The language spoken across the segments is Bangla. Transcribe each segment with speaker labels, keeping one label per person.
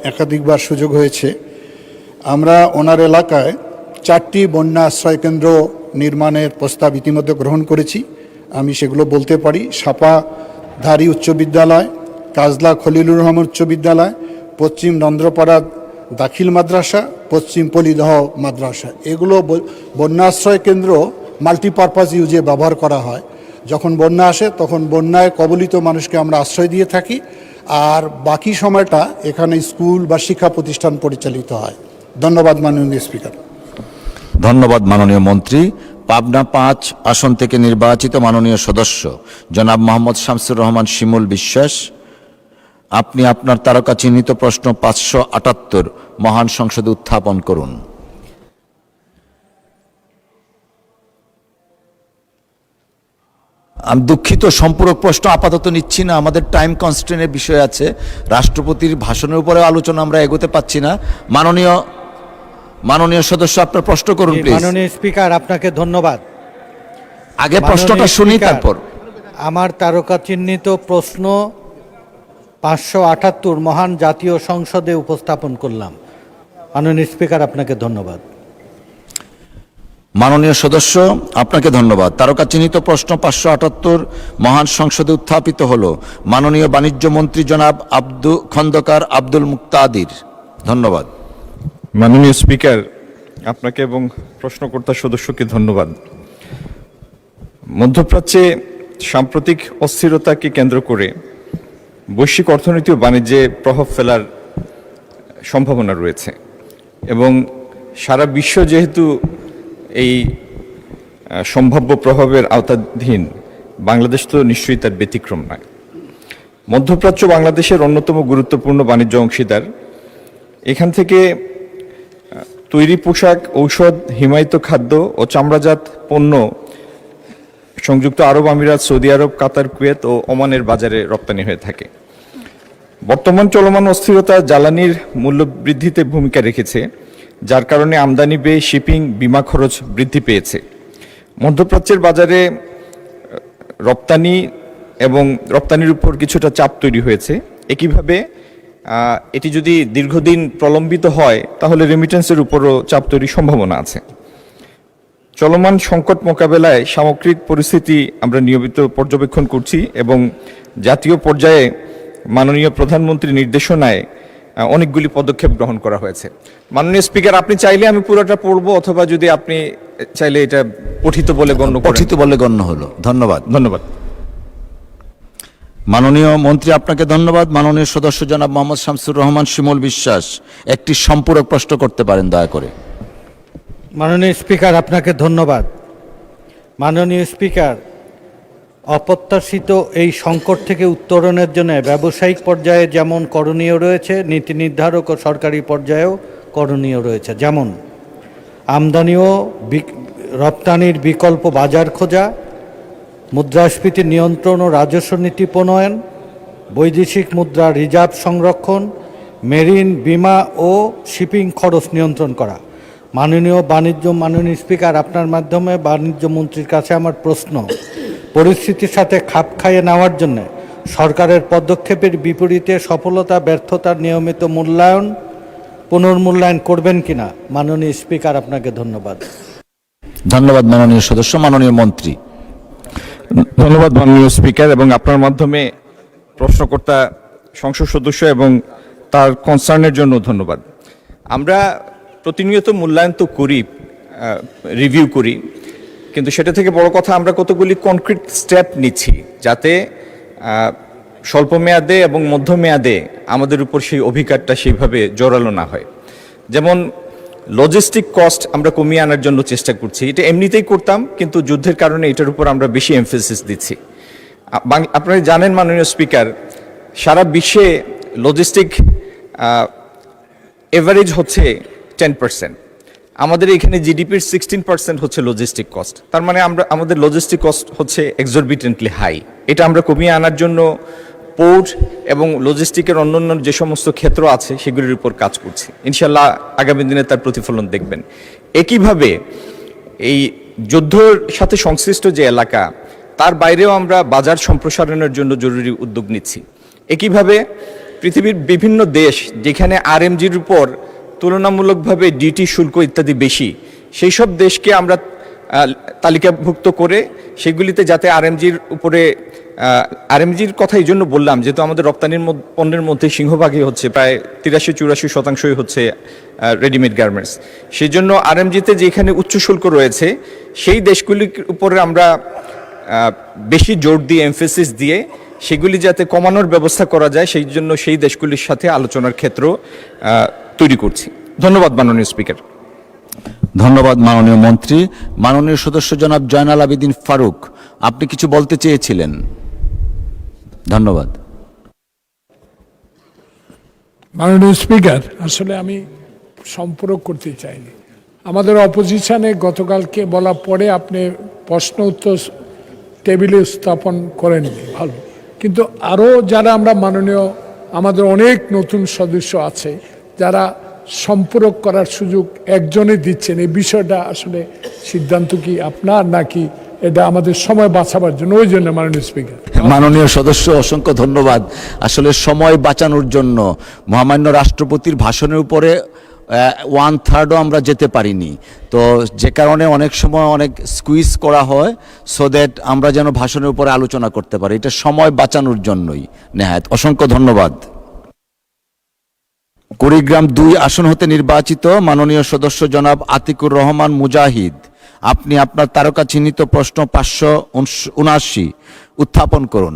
Speaker 1: একাধিকবার সুযোগ হয়েছে। আমরা ওনার এলাকায় 4টি বন্যা আশ্রয় কেন্দ্র নির্মাণের প্রস্তাব ইতিমধ্যে গ্রহণ করেছি। আমি সেগুলো বলতে পারি: সাপাধারী উচ্চ বিদ্যালয়, কাজলা খলিলুর রহমান উচ্চ বিদ্যালয়, পশ্চিম নন্দ্রপাড়া দাখিল মাদ্রাসা, পশ্চিম পলিদহ মাদ্রাসা। এগুলো বন্যা আশ্রয় কেন্দ্র মাল্টিপারপাস ইউজে ব্যবহার করা হয়। যখন বন্যা আসে তখন বন্যায় কবলিত মানুষকে আমরা আশ্রয় দিয়ে থাকি, আর বাকি সময়টা এখানে স্কুল বা শিক্ষা প্রতিষ্ঠান পরিচালিত হয়। ধন্যবাদ মাননীয় স্পিকার।
Speaker 2: ধন্যবাদ মাননীয় মন্ত্রী। পাবনা 5 আসন থেকে নির্বাচিত মাননীয় সদস্য জনাব মোহাম্মদ শামসুর রহমান শিমুল বিশ্বাস, আপনি আপনার তারকা চিহ্নিত প্রশ্ন 578 মহান সংসদে উত্থাপন করুন। আমি দুঃখিত, সম্পূরক প্রশ্ন আপাতত নিচ্ছি না, আমাদের টাইম কনস্ট্রেনের বিষয় আছে। রাষ্ট্রপতির ভাষণের উপরে আলোচনা আমরা এগোতে পাচ্ছি না। মাননীয় সদস্য, আপনার প্রশ্ন করুন প্লিজ।
Speaker 3: মাননীয় স্পিকার, আপনাকে ধন্যবাদ।
Speaker 2: আগে প্রশ্নটা শুনি, তারপর।
Speaker 3: আমার তারকা চিহ্নিত প্রশ্ন 578 মহান জাতীয় সংসদে উপস্থাপন করলাম। মাননীয় স্পিকার, আপনাকে ধন্যবাদ।
Speaker 2: মাননীয় সদস্য, আপনাকে ধন্যবাদ। তারকা চিহ্নিত প্রশ্ন 578 মহান সংসদে উত্থাপিত হল মাননীয় বাণিজ্য মন্ত্রী জনাব খন্দকার আব্দুল মুক্তাদির। ধন্যবাদ।
Speaker 4: মাননীয় স্পিকার, আপনাকে এবং প্রশ্নকর্তা সদস্যকে ধন্যবাদ। মধ্যপ্রাচ্যে সাম্প্রতিক অস্থিরতাকে কেন্দ্র করে বৈশ্বিক অর্থনীতি ও বাণিজ্যে প্রভাব ফেলার সম্ভাবনা রয়েছে, এবং সারা বিশ্ব যেহেতু এই সম্ভাব্য প্রভাবের আওতাধীন, বাংলাদেশ তো নিশ্চয়ই তার ব্যতিক্রম নয়। মধ্যপ্রাচ্য বাংলাদেশের অন্যতম গুরুত্বপূর্ণ বাণিজ্য অংশীদার। এখান থেকে তৈরি পোশাক, ঔষধ, হিমায়িত খাদ্য ও চামড়াজাত পণ্য সংযুক্ত আরব আমিরাত, সৌদি আরব, কাতার, কুয়েত ও ওমানের বাজারে রপ্তানি হয়ে থাকে। বর্তমান চলমান অস্থিরতা জ্বালানির মূল্য বৃদ্ধিতে ভূমিকা রেখেছে, যার কারণে আমদানি ব্যয়, শিপিং, বীমা খরচ বৃদ্ধি পেয়েছে। মধ্যপ্রাচ্যের বাজারে রপ্তানির উপর কিছুটা চাপ তৈরি হয়েছে। একইভাবে এটি যদি দীর্ঘদিন প্রলম্বিত হয় তাহলে রেমিটেন্সের উপরও চাপ তৈরির সম্ভাবনা আছে। চলমান সংকট মোকাবেলায় সামগ্রিক পরিস্থিতি আমরা নিয়মিত পর্যবেক্ষণ করছি, এবং জাতীয় পর্যায়ে মাননীয় প্রধানমন্ত্রীর নির্দেশনায় অনেকগুলি পদক্ষেপ গ্রহণ করা হয়েছে। মাননীয় স্পিকার, আপনি চাইলে আমি পুরোটা পড়বো, অথবা যদি আপনি চাইলে এটা পঠিত বলে গণ্য হলো। ধন্যবাদ।
Speaker 2: মাননীয় মন্ত্রী, আপনাকে ধন্যবাদ। মাননীয় সদস্য জনাব মোহাম্মদ শামসুর রহমান শিমুল বিশ্বাস একটি সম্পূরক প্রশ্ন করতে পারেন দয়া করে।
Speaker 3: মাননীয় স্পিকার, আপনাকে ধন্যবাদ। মাননীয় স্পিকার, অপ্রত্যাশিত এই সংকট থেকে উত্তরণের জন্য ব্যবসায়িক পর্যায়ে যেমন করণীয় রয়েছে, নীতি নির্ধারক ও সরকারি পর্যায়েও করণীয় রয়েছে। যেমন আমদানি ও রপ্তানির বিকল্প বাজার খোঁজা, মুদ্রাস্ফীতি নিয়ন্ত্রণ ও রাজস্ব নীতি প্রণয়ন, বৈদেশিক মুদ্রা রিজার্ভ সংরক্ষণ, মেরিন বীমা ও শিপিং খরচ নিয়ন্ত্রণ করা। মাননীয় স্পিকার, আপনার মাধ্যমে বাণিজ্য মন্ত্রীর কাছে আমার প্রশ্ন: পরিস্থিতির সাথে খাপ খাইয়ে নেওয়ার জন্য সরকারের পদক্ষেপের বিপরীতে সফলতা ব্যর্থতার নিয়মিত পুনর্মূল্যায়ন করবেন কিনা? মাননীয় স্পিকার, আপনাকে ধন্যবাদ।
Speaker 2: ধন্যবাদ মাননীয় সদস্য। মাননীয় মন্ত্রী।
Speaker 4: ধন্যবাদ মাননীয় স্পিকার, এবং আপনার মাধ্যমে প্রশ্নকর্তা সংসদ সদস্য এবং তার কনসার্নের জন্য ধন্যবাদ। আমরা প্রতিনিয়ত মূল্যায়ন তো করি, রিভিউ করি, কিন্তু সেটা থেকে বড় কথা আমরা কতগুলি কনক্রিট স্টেপ নিচ্ছি, যাতে স্বল্প মেয়াদে এবং মধ্যমেয়াদে আমাদের উপর সেই অভিজ্ঞতাটা সেইভাবে জোরালো না হয়। যেমন লজিস্টিক কস্ট আমরা কমিয়ে আনার জন্য চেষ্টা করছি। এটা এমনিতেই করতাম, কিন্তু যুদ্ধের কারণে এটার উপর আমরা বেশি এমফেসিস দিচ্ছি। আপনারা জানেন মাননীয় স্পিকার, সারা বিশ্বে লজিস্টিক এভারেজ হচ্ছে 10%। আমাদের এখানে জিডিপির 16% হচ্ছে লজিস্টিক কস্ট। তার মানে আমাদের লজিস্টিক কস্ট হচ্ছে এক্সরবিটেন্টলি হাই। এটা আমরা কমিয়ে আনার জন্য পোর্ট এবং লজিস্টিকের অন্যান্য যে সমস্ত ক্ষেত্র আছে সেগুলির উপর কাজ করছি। ইনশাল্লাহ আগামী দিনে তার প্রতিফলন দেখবেন। একইভাবে এই যুদ্ধের সাথে সংশ্লিষ্ট যে এলাকা, তার বাইরেও আমরা বাজার সম্প্রসারণের জন্য জরুরি উদ্যোগ নিচ্ছি। একইভাবে পৃথিবীর বিভিন্ন দেশ যেখানে আরএমজির উপর তুলনামূলকভাবে ডিটি শুল্ক ইত্যাদি বেশি, সেই সব দেশকে আমরা তালিকাভুক্ত করে সেগুলিতে যাতে আরএমজির উপরে, আরএমজির কথা এই জন্য বললাম যেহেতু আমাদের রপ্তানির পণ্যের মধ্যে সিংহভাগই হচ্ছে, প্রায় 83-84% হচ্ছে রেডিমেড গার্মেন্টস। সেই জন্য আরএমজিতে যেখানে উচ্চ শুল্ক রয়েছে সেই দেশগুলির উপরে আমরা বেশি জোর দিয়ে, এমফেসিস দিয়ে সেগুলি যাতে কমানোর ব্যবস্থা করা যায় সেই জন্য সেই দেশগুলির সাথে আলোচনার ক্ষেত্র তৈরি করছি। ধন্যবাদ মাননীয় স্পিকার।
Speaker 2: ধন্যবাদ মাননীয় মন্ত্রী। মাননীয় সদস্য জনাব জয়নাল আবেদিন ফারুক, আপনি কিছু বলতে চেয়েছিলেন। ধন্যবাদ।
Speaker 5: মাননীয় স্পিকার, আসলে আমি সম্পর্ক করতে চাইনি। আমাদের অপোজিশনে গতকালকে বলা পরে আপনি প্রশ্ন উত্তর টেবিলে স্থাপন করেননি, ভালো। কিন্তু আরও যারা আমরা মাননীয়, আমাদের অনেক নতুন সদস্য আছে যারা সম্পর্ক করার সুযোগ একজনে দিচ্ছেন, এই বিষয়টা আসলে সিদ্ধান্ত কি আপনার নাকি এটা আমাদের সময় বাঁচাবার জন্য? ওই জন্য মাননীয় স্পিকার।
Speaker 2: মাননীয় সদস্য অসংখ্য ধন্যবাদ। আসলে সময় বাঁচানোর জন্য মহামান্য রাষ্ট্রপতির ভাষণের উপরে 1/3ও আমরা যেতে পারিনি, তো যে কারণে অনেক সময় অনেক স্কুইজ করা হয় সো দ্যাট আমরা যেন ভাষণের উপরে আলোচনা করতে পারি, এটা সময় বাঁচানোর জন্যই। নেহায়েত অসংখ্য ধন্যবাদ। কুড়িগ্রাম 2 আসন হতে নির্বাচিত মাননীয় সদস্য জনাব আতিকুর রহমান মুজাহিদ, আপনি আপনার তারকা চিহ্নিত প্রশ্ন 579 উত্থাপন করুন।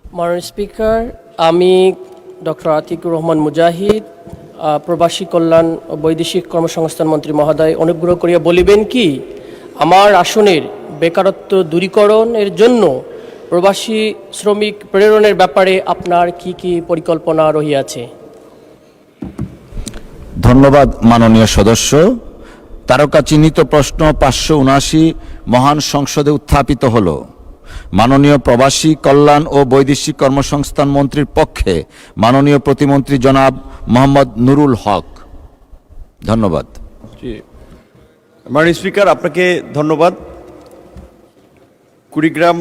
Speaker 6: মাননীয় স্পিকার, আমি ডক্টর আতিকুর রহমান মুজাহিদ, প্রবাসী কল্যাণ ও বৈদেশিক কর্মসংস্থান মন্ত্রী মহোদয়, অনুগ্রহ করিয়া বলিবেন কি আমার আসনের বেকারত্ব দূরীকরণের জন্য প্রবাসী শ্রমিক প্রেরণের ব্যাপারে আপনার কি কি পরিকল্পনা রহিয়াছে?
Speaker 2: ধন্যবাদ মাননীয় সদস্য। তারকা চিহ্নিত প্রশ্ন 579 মহান সংসদে উত্থাপিত হল। মাননীয় প্রবাসী কল্যাণ ও বৈদেশিক কর্মসংস্থান মন্ত্রীর পক্ষে মাননীয় প্রতিমন্ত্রী জনাব মোহাম্মদ নুরুল হক। ধন্যবাদ।
Speaker 7: মাননীয় স্পিকার, আপনাকে ধন্যবাদ। কুড়িগ্রাম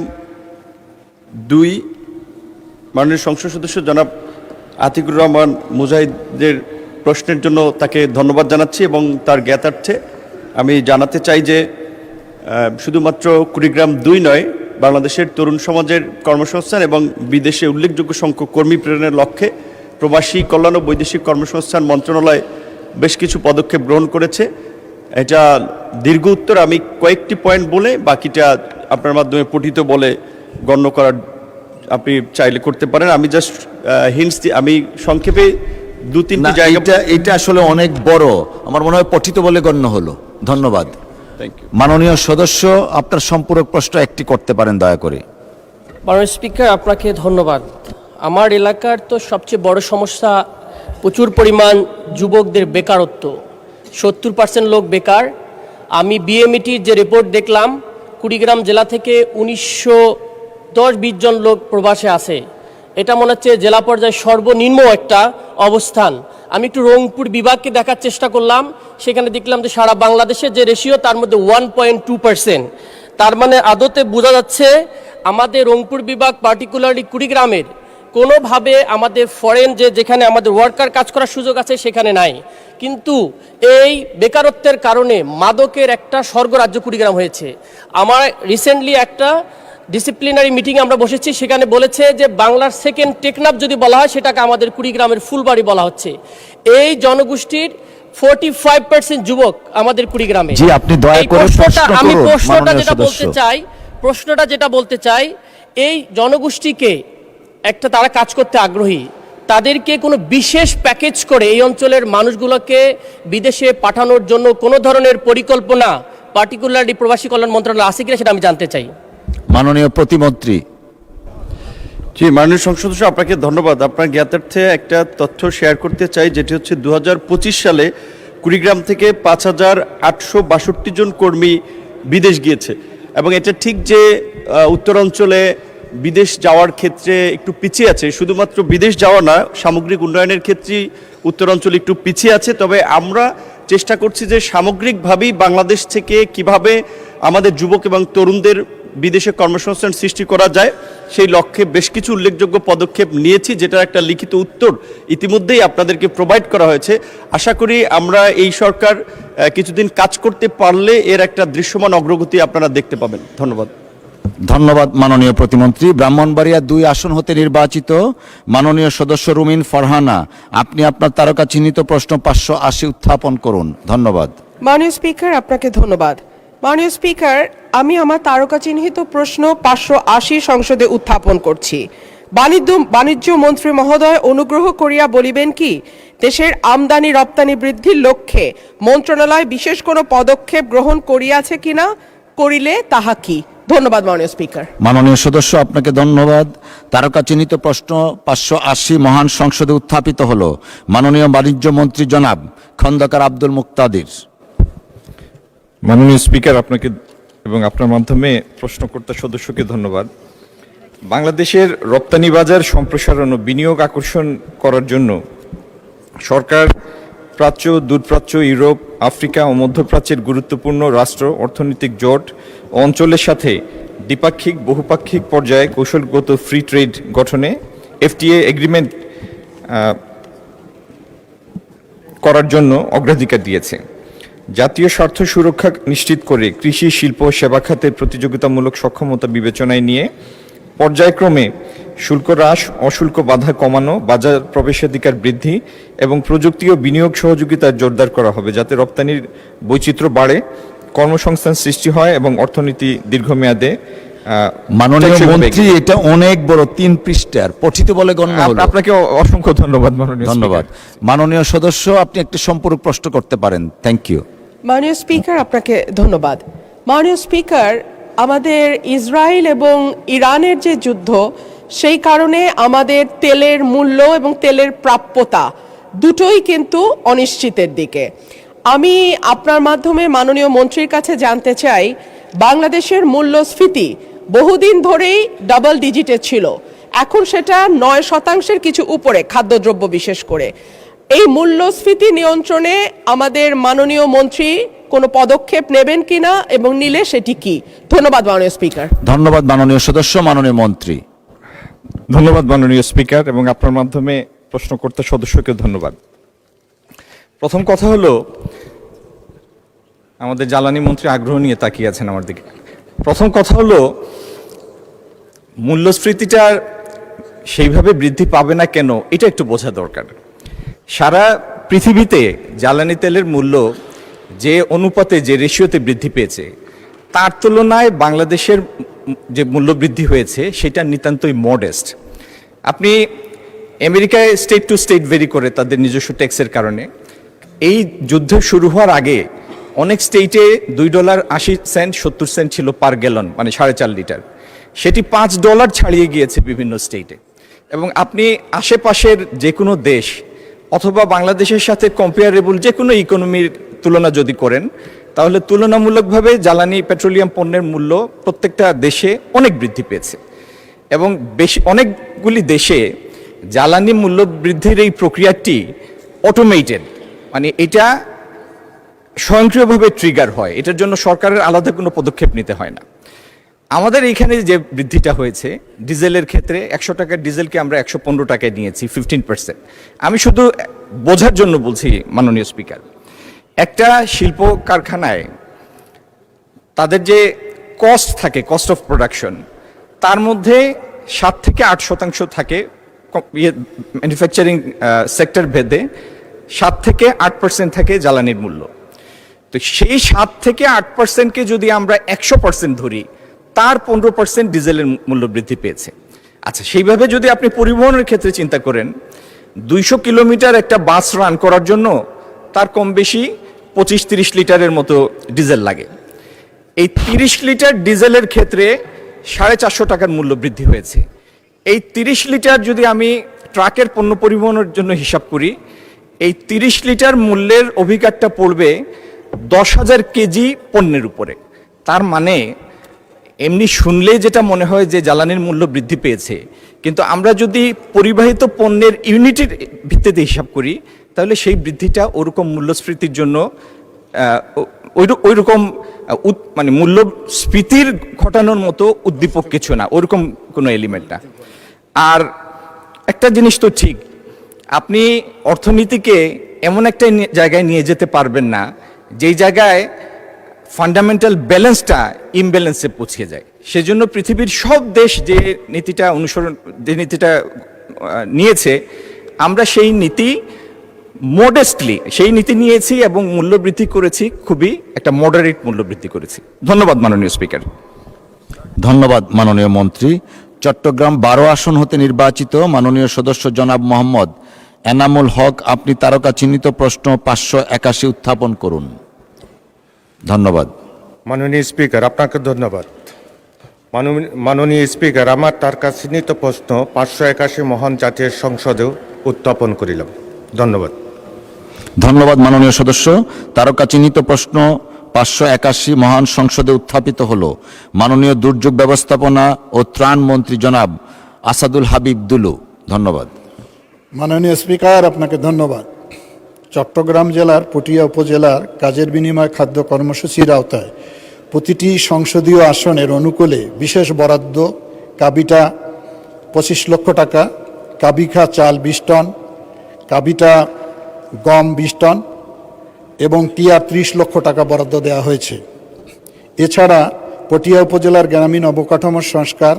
Speaker 7: 2 মাননীয় সংসদ সদস্য জনাব আতিকুর রহমান মুজাহিদের প্রশ্নের জন্য তাকে ধন্যবাদ জানাচ্ছি এবং তার জ্ঞাতার্থে আমি জানাতে চাই যে শুধুমাত্র কুড়িগ্রাম 2 নয়, বাংলাদেশের তরুণ সমাজের কর্মসংস্থান এবং বিদেশে উল্লেখযোগ্য সংখ্যক কর্মী প্রেরণের লক্ষ্যে প্রবাসী কল্যাণ ও বৈদেশিক কর্মসংস্থান মন্ত্রণালয় বেশ কিছু পদক্ষেপ গ্রহণ করেছে। এটা দীর্ঘ উত্তর, আমি কয়েকটি পয়েন্ট বলে বাকিটা আপনার মাধ্যমে পঠিত বলে গণ্য করার আপনি চাইলে করতে পারেন। আমি জাস্ট হিন্টস আমি সংক্ষেপে 2-3টি জায়গা,
Speaker 2: এটা আসলে অনেক বড়, আমার মনে হয় পঠিত বলে গণ্য হলো। ধন্যবাদ।
Speaker 7: Thank you.
Speaker 2: মাননীয় সদস্য আপনার সম্পূরক প্রশ্ন একটি করতে পারেন দয়া করে।
Speaker 6: মাননীয় স্পিকার, আপনাকে ধন্যবাদ। আমার এলাকার তো সবচেয়ে বড় সমস্যা প্রচুর পরিমাণ যুবকদের বেকারত্ব, 70% লোক বেকার। আমি বিএমইটির যে রিপোর্ট দেখলাম, কুড়িগ্রাম জেলা থেকে 1910-20 জন লোক প্রবাসে আছে। এটা মনে হচ্ছে জেলা পর্যায়ে সর্বনিম্ন একটা অবস্থান। আমি একটু রংপুর বিভাগকে দেখার চেষ্টা করলাম, সেখানে দেখলাম যে সারা বাংলাদেশের যে রেশিও তার মধ্যে 1.2%। তার মানে আদতে বোঝা যাচ্ছে আমাদের রংপুর বিভাগ, পার্টিকুলারলি কুড়িগ্রামের কোনোভাবে আমাদের ফরেন যেখানে আমাদের ওয়ার্কার কাজ করার সুযোগ আছে সেখানে নাই। কিন্তু এই বেকারত্বের কারণে মাদকের একটা স্বর্গরাজ্য কুড়িগ্রাম হয়েছে। আমার রিসেন্টলি একটা ডিসিপ্লিনারি মিটিংয়ে আমরা বসেছি, সেখানে বলেছে যে বাংলার সেকেন্ড টেকনাফ যদি বলা হয় সেটাকে আমাদের কুড়িগ্রামের ফুলবাড়ি বলা হচ্ছে। এই জনগোষ্ঠীর 45% যুবক আমাদের কুড়িগ্রামে।
Speaker 2: জি, আপনি দয়া করে প্রশ্ন করুন।
Speaker 6: আমি প্রশ্নটা যেটা বলতে চাই, এই জনগোষ্ঠীকে একটা তারা কাজ করতে আগ্রহী, তাদেরকে কোনো বিশেষ প্যাকেজ করে এই অঞ্চলের মানুষগুলোকে বিদেশে পাঠানোর জন্য কোনো ধরনের পরিকল্পনা পার্টিকুলারলি প্রবাসী কল্যাণ মন্ত্রণালয় আছে কিনা সেটা আমি জানতে চাই।
Speaker 2: মাননীয় প্রতিমন্ত্রী।
Speaker 7: জি, মাননীয় সংসদ সদস্য, আপনাকে ধন্যবাদ। আপনার জ্ঞাতার্থে একটা তথ্য শেয়ার করতে চাই, যেটি হচ্ছে 2025 সালে কুড়িগ্রাম থেকে 5862 জন কর্মী বিদেশ গিয়েছে। এবং এটা ঠিক যে উত্তরাঞ্চলে বিদেশ যাওয়ার ক্ষেত্রে একটু পিছিয়ে আছে, শুধুমাত্র বিদেশ যাওয়া না, সামগ্রিক উন্নয়নের ক্ষেত্রে উত্তরাঞ্চল একটু পিছিয়ে আছে। তবে আমরা চেষ্টা করছি যে সামগ্রিকভাবেই বাংলাদেশ থেকে কিভাবে আমাদের যুবক এবং তরুণদের বিদেশে কর্মসংস্থান সৃষ্টি করা যায় সেই লক্ষ্যে বেশ কিছু উল্লেখযোগ্য পদক্ষেপ নিয়েছি, যেটার একটা লিখিত উত্তর ইতিমধ্যেই আপনাদেরকে প্রোভাইড করা হয়েছে। আশা করি আমরা এই সরকার কিছুদিন কাজ করতে পারলে এর একটা দৃশ্যমান অগ্রগতি আপনারা দেখতে পাবেন। ধন্যবাদ।
Speaker 2: ধন্যবাদ মাননীয় প্রতিমন্ত্রী। ব্রাহ্মণবাড়িয়া 2 আসন হতে নির্বাচিত মাননীয় সদস্য রুমিন ফারহানা, আপনি আপনার তারকা চিহ্নিত প্রশ্ন 580 উত্থাপন করুন। ধন্যবাদ।
Speaker 8: মাননীয় স্পিকার, আপনাকে ধন্যবাদ। মাননীয় স্পিকার, আমি আমার তারকা চিহ্নিত প্রশ্ন 580 সংসদে উত্থাপন করছি। বাণিজ্য মন্ত্রী মহোদয়, অনুগ্রহ করিয়া বলিবেন কি দেশের আমদানি রপ্তানি বৃদ্ধির লক্ষ্যে মন্ত্রণালয় বিশেষ কোনো পদক্ষেপ গ্রহণ করিয়াছে কিনা, করিলে তাহা কি? ধন্যবাদ মাননীয় স্পিকার।
Speaker 2: মাননীয় সদস্য, আপনাকে ধন্যবাদ। তারকা চিহ্নিত প্রশ্ন 580 মহান সংসদে উত্থাপিত হলো। মাননীয় বাণিজ্য মন্ত্রী জনাব খন্দকার আব্দুল মুক্তাদির।
Speaker 4: মাননীয় স্পিকার, আপনাকে এবং আপনার মাধ্যমে প্রশ্নকর্তা সদস্যকে ধন্যবাদ। বাংলাদেশের রপ্তানি বাজার সম্প্রসারণ ও বিনিয়োগ আকর্ষণ করার জন্য সরকার প্রাচ্য, দূরপ্রাচ্য, ইউরোপ, আফ্রিকা ও মধ্যপ্রাচ্যের গুরুত্বপূর্ণ রাষ্ট্র, অর্থনৈতিক জোট ও অঞ্চলের সাথে দ্বিপাক্ষিক, বহুপাক্ষিক পর্যায়ে কৌশলগত ফ্রি ট্রেড গঠনে এফটিএ এগ্রিমেন্ট করার জন্য অগ্রাধিকার দিয়েছে। জাতীয় স্বার্থ সুরক্ষা নিশ্চিত করে কৃষি, শিল্প ও সেবা খাতের প্রতিযোগিতামূলক সক্ষমতা বিবেচনায় নিয়ে পর্যায়ক্রমে শুল্ক হ্রাস, অশুল্ক বাধা কমানো, বাজার প্রবেশাধিকার বৃদ্ধি এবং প্রযুক্তি ও বিনিয়োগ সহযোগিতা জোরদার করা হবে, যাতে রপ্তানির বৈচিত্র্য বাড়ে, কর্মসংস্থান সৃষ্টি হয় এবং অর্থনীতি দীর্ঘমেয়াদে
Speaker 2: মাননীয় মন্ত্রী, এটা অনেক বড় 3 পৃষ্ঠার, পঠিত বলে গণ্য হলো।
Speaker 4: আপনাকে অসংখ্য ধন্যবাদ মাননীয়
Speaker 2: ধন্যবাদ। মাননীয় সদস্য, আপনি একটি সম্পূরক প্রশ্ন করতে পারেন। Thank you.
Speaker 8: মাননীয় স্পিকার, আপনাকে ধন্যবাদ। মাননীয় স্পিকার, আমাদের ইসরায়েল এবং ইরানের যে যুদ্ধ, সেই কারণে আমাদের তেলের মূল্য এবং তেলের প্রাপ্যতা দুটোই কিন্তু অনিশ্চিতের দিকে। আমি আপনার মাধ্যমে মাননীয় মন্ত্রীর কাছে জানতে চাই, বাংলাদেশের মূল্যস্ফীতি বহুদিন ধরেই ডাবল ডিজিটে ছিল, এখন সেটা 9% কিছু উপরে, খাদ্যদ্রব্য বিশেষ করে। এই মূল্যস্ফীতি নিয়ন্ত্রণে আমাদের মাননীয় মন্ত্রী কোনো পদক্ষেপ নেবেন কিনা এবং নিলে সেটি কি? ধন্যবাদ মাননীয় স্পিকার।
Speaker 2: ধন্যবাদ মাননীয় সদস্য। মাননীয় মন্ত্রী।
Speaker 4: ধন্যবাদ মাননীয় স্পিকার, এবং আপনার মাধ্যমে প্রশ্নকর্তা সদস্যকে ধন্যবাদ। প্রথম কথা হলো, আমাদের জ্বালানি মন্ত্রী আগ্রহ নিয়ে তাকিয়ে আছেন আমার দিকে। প্রথম কথা হলো, মূল্যস্ফীতিটা সেইভাবে বৃদ্ধি পাবে না কেন, এটা একটু বোঝা দরকার। সারা পৃথিবীতে জ্বালানি তেলের মূল্য যে অনুপাতে, যে রেশিওতে বৃদ্ধি পেয়েছে, তার তুলনায় বাংলাদেশের যে মূল্য বৃদ্ধি হয়েছে সেটা নিতান্তই মডেস্ট। আপনি আমেরিকায় স্টেট টু স্টেট ভেরি করে তাদের নিজস্ব ট্যাক্সের কারণে। এই যুদ্ধ শুরু হওয়ার আগে অনেক স্টেটে $2.80 70 সেন্ট ছিল পার গ্যালন, মানে 4.5 লিটার। সেটি $5 ছাড়িয়ে গিয়েছে বিভিন্ন স্টেটে। এবং আপনি আশেপাশের যে কোনো দেশ অথবা বাংলাদেশের সাথে কম্পেয়ারেবল যে কোনো ইকোনমির তুলনা যদি করেন, তাহলে তুলনামূলকভাবে জ্বালানি পেট্রোলিয়াম পণ্যের মূল্য প্রত্যেকটা দেশে অনেক বৃদ্ধি পেয়েছে। এবং অনেকগুলি দেশে জ্বালানি মূল্য বৃদ্ধির এই প্রক্রিয়াটি অটোমেটেড, মানে এটা স্বয়ংক্রিয়ভাবে ট্রিগার হয়, এটার জন্য সরকারের আলাদা কোনো পদক্ষেপ নিতে হয় না। আমাদের এইখানে যে বৃদ্ধিটা হয়েছে ডিজেলের ক্ষেত্রে, 100 টাকার ডিজেলকে আমরা 115 টাকায় নিয়েছি, 15%। আমি শুধু বোঝার জন্য বলছি মাননীয় স্পিকার, একটা শিল্প কারখানায় তাদের যে কস্ট থাকে, কস্ট অফ প্রোডাকশন, তার মধ্যে 7 থেকে 8% থাকে ম্যানুফ্যাকচারিং সেক্টর ভেদে, 7 থেকে 8% থাকে জ্বালানির মূল্য। তো সেই 7 থেকে 8%কে যদি আমরা 100% ধরি, তার 15% ডিজেলের মূল্য বৃদ্ধি পেয়েছে। আচ্ছা, সেইভাবে যদি আপনি পরিবহনের ক্ষেত্রে চিন্তা করেন, 200 কিলোমিটার একটা বাস রান করার জন্য তার কম বেশি 25-30 লিটারের মতো ডিজেল লাগে। এই 30 লিটার ডিজেলের ক্ষেত্রে 450 টাকার মূল্য বৃদ্ধি হয়েছে। এই 30 লিটার যদি আমি ট্রাকের পণ্য পরিবহনের জন্য হিসাব করি, এই 30 লিটার মূল্যের অভিজ্ঞতা পড়বে 10,000 কেজি পণ্যের উপরে। তার মানে এমনি শুনলেই যেটা মনে হয় যে জ্বালানির মূল্য বৃদ্ধি পেয়েছে, কিন্তু আমরা যদি পরিবাহিত পণ্যের ইউনিটের ভিত্তিতে হিসাব করি, তাহলে সেই বৃদ্ধিটা ওরকম মূল্যস্ফীতির জন্য ওই রকম মানে মূল্যস্ফীতির ঘটানোর মতো উদ্দীপক কিছু না, ওরকম কোনো এলিমেন্ট না। আর একটা জিনিস তো ঠিক, আপনি অর্থনীতিকে এমন একটা জায়গায় নিয়ে যেতে পারবেন না যেই জায়গায় ফান্ডামেন্টাল ব্যালেন্সটা ইমব্যালেন্সে পৌঁছে যায়। সেজন্য পৃথিবীর সব দেশ যে নীতিটা নিয়েছে, আমরা সেই নীতি সেই নীতি নিয়েছি এবং মূল্যবৃদ্ধি করেছি, খুবই একটা মডারেট মূল্যবৃদ্ধি করেছি। ধন্যবাদ মাননীয় স্পিকার।
Speaker 2: ধন্যবাদ মাননীয় মন্ত্রী। চট্টগ্রাম 12 আসন হতে নির্বাচিত মাননীয় সদস্য জনাব মোহাম্মদ এনামুল হক, আপনি তারকা চিহ্নিত প্রশ্ন 581 উত্থাপন করুন। ধন্যবাদ।
Speaker 9: মাননীয় স্পিকার, আপনাকে ধন্যবাদ। মাননীয় স্পিকার, আমার তারকা চিহ্নিত প্রশ্ন 581 মহান জাতীয় সংসদেও উত্থাপন করিলাম। ধন্যবাদ।
Speaker 2: ধন্যবাদ মাননীয় সদস্য। তারকা চিহ্নিত প্রশ্ন 581 মহান সংসদে উত্থাপিত হল। মাননীয় দুর্যোগ ব্যবস্থাপনা ও ত্রাণ মন্ত্রী জনাব আসাদুল হাবিব দুলু। ধন্যবাদ।
Speaker 1: মাননীয় স্পিকার, আপনাকে ধন্যবাদ। চট্টগ্রাম জেলার পটিয়া উপজেলার কাজের বিনিময় খাদ্য কর্মসূচির আওতায় প্রতিটি সংসদীয় আসনের অনুকূলে বিশেষ বরাদ্দ কাবিটা 25 লক্ষ টাকা, কাবিখা চাল 20 টন, কাবিটা গম 20 টন এবং টিআর 30 লক্ষ টাকা বরাদ্দ দেওয়া হয়েছে। এছাড়া পটিয়া উপজেলার গ্রামীণ অবকাঠামোর সংস্কার